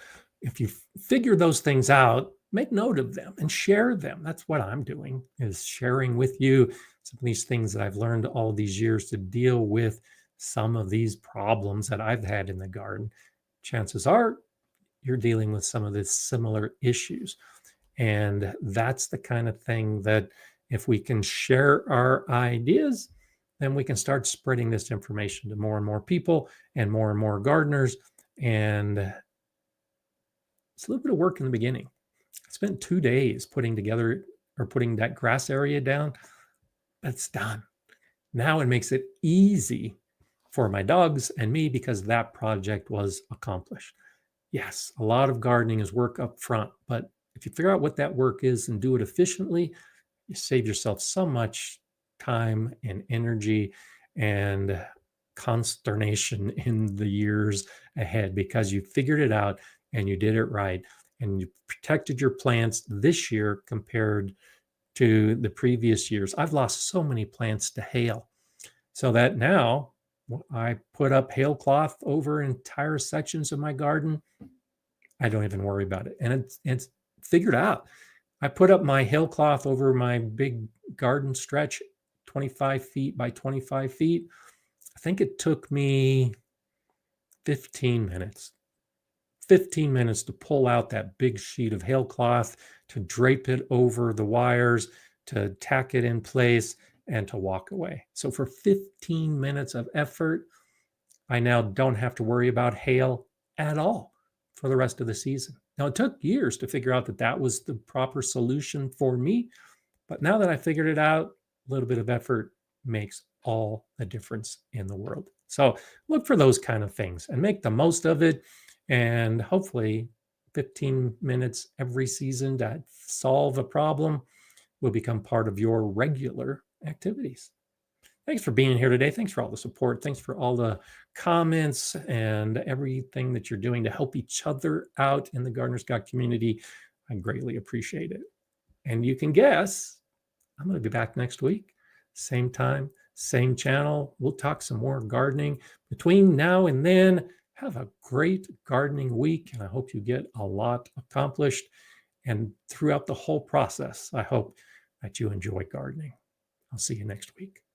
if you figure those things out, make note of them and share them. That's what I'm doing, is sharing with you some of these things that I've learned all these years to deal with some of these problems that I've had in the garden. Chances are you're dealing with some of the similar issues. And that's the kind of thing that if we can share our ideas, then we can start spreading this information to more and more people and more gardeners. And it's a little bit of work in the beginning. I spent 2 days putting that grass area down. That's done. Now it makes it easy for my dogs and me because that project was accomplished. Yes, a lot of gardening is work up front, but if you figure out what that work is and do it efficiently, you save yourself so much time and energy and consternation in the years ahead because you figured it out and you did it right and you protected your plants this year compared to the previous years. I've lost so many plants to hail so that now I put up hail cloth over entire sections of my garden. I don't even worry about it. And it's figured out. I put up my hail cloth over my big garden stretch, 25 feet by 25 feet. I think it took me 15 minutes. 15 minutes to pull out that big sheet of hail cloth, to drape it over the wires, to tack it in place, and to walk away. So for 15 minutes of effort, I now don't have to worry about hail at all for the rest of the season. Now, it took years to figure out that that was the proper solution for me. But now that I figured it out, a little bit of effort makes all the difference in the world. So look for those kind of things and make the most of it. And hopefully, 15 minutes every season to solve a problem will become part of your regular activities. Thanks for being here today. Thanks for all the support. Thanks for all the comments and everything that you're doing to help each other out in the Gardener's Guide community. I greatly appreciate it. And you can guess, I'm going to be back next week, same time, same channel. We'll talk some more gardening. Between now and then, have a great gardening week, and I hope you get a lot accomplished. And throughout the whole process, I hope that you enjoy gardening. I'll see you next week.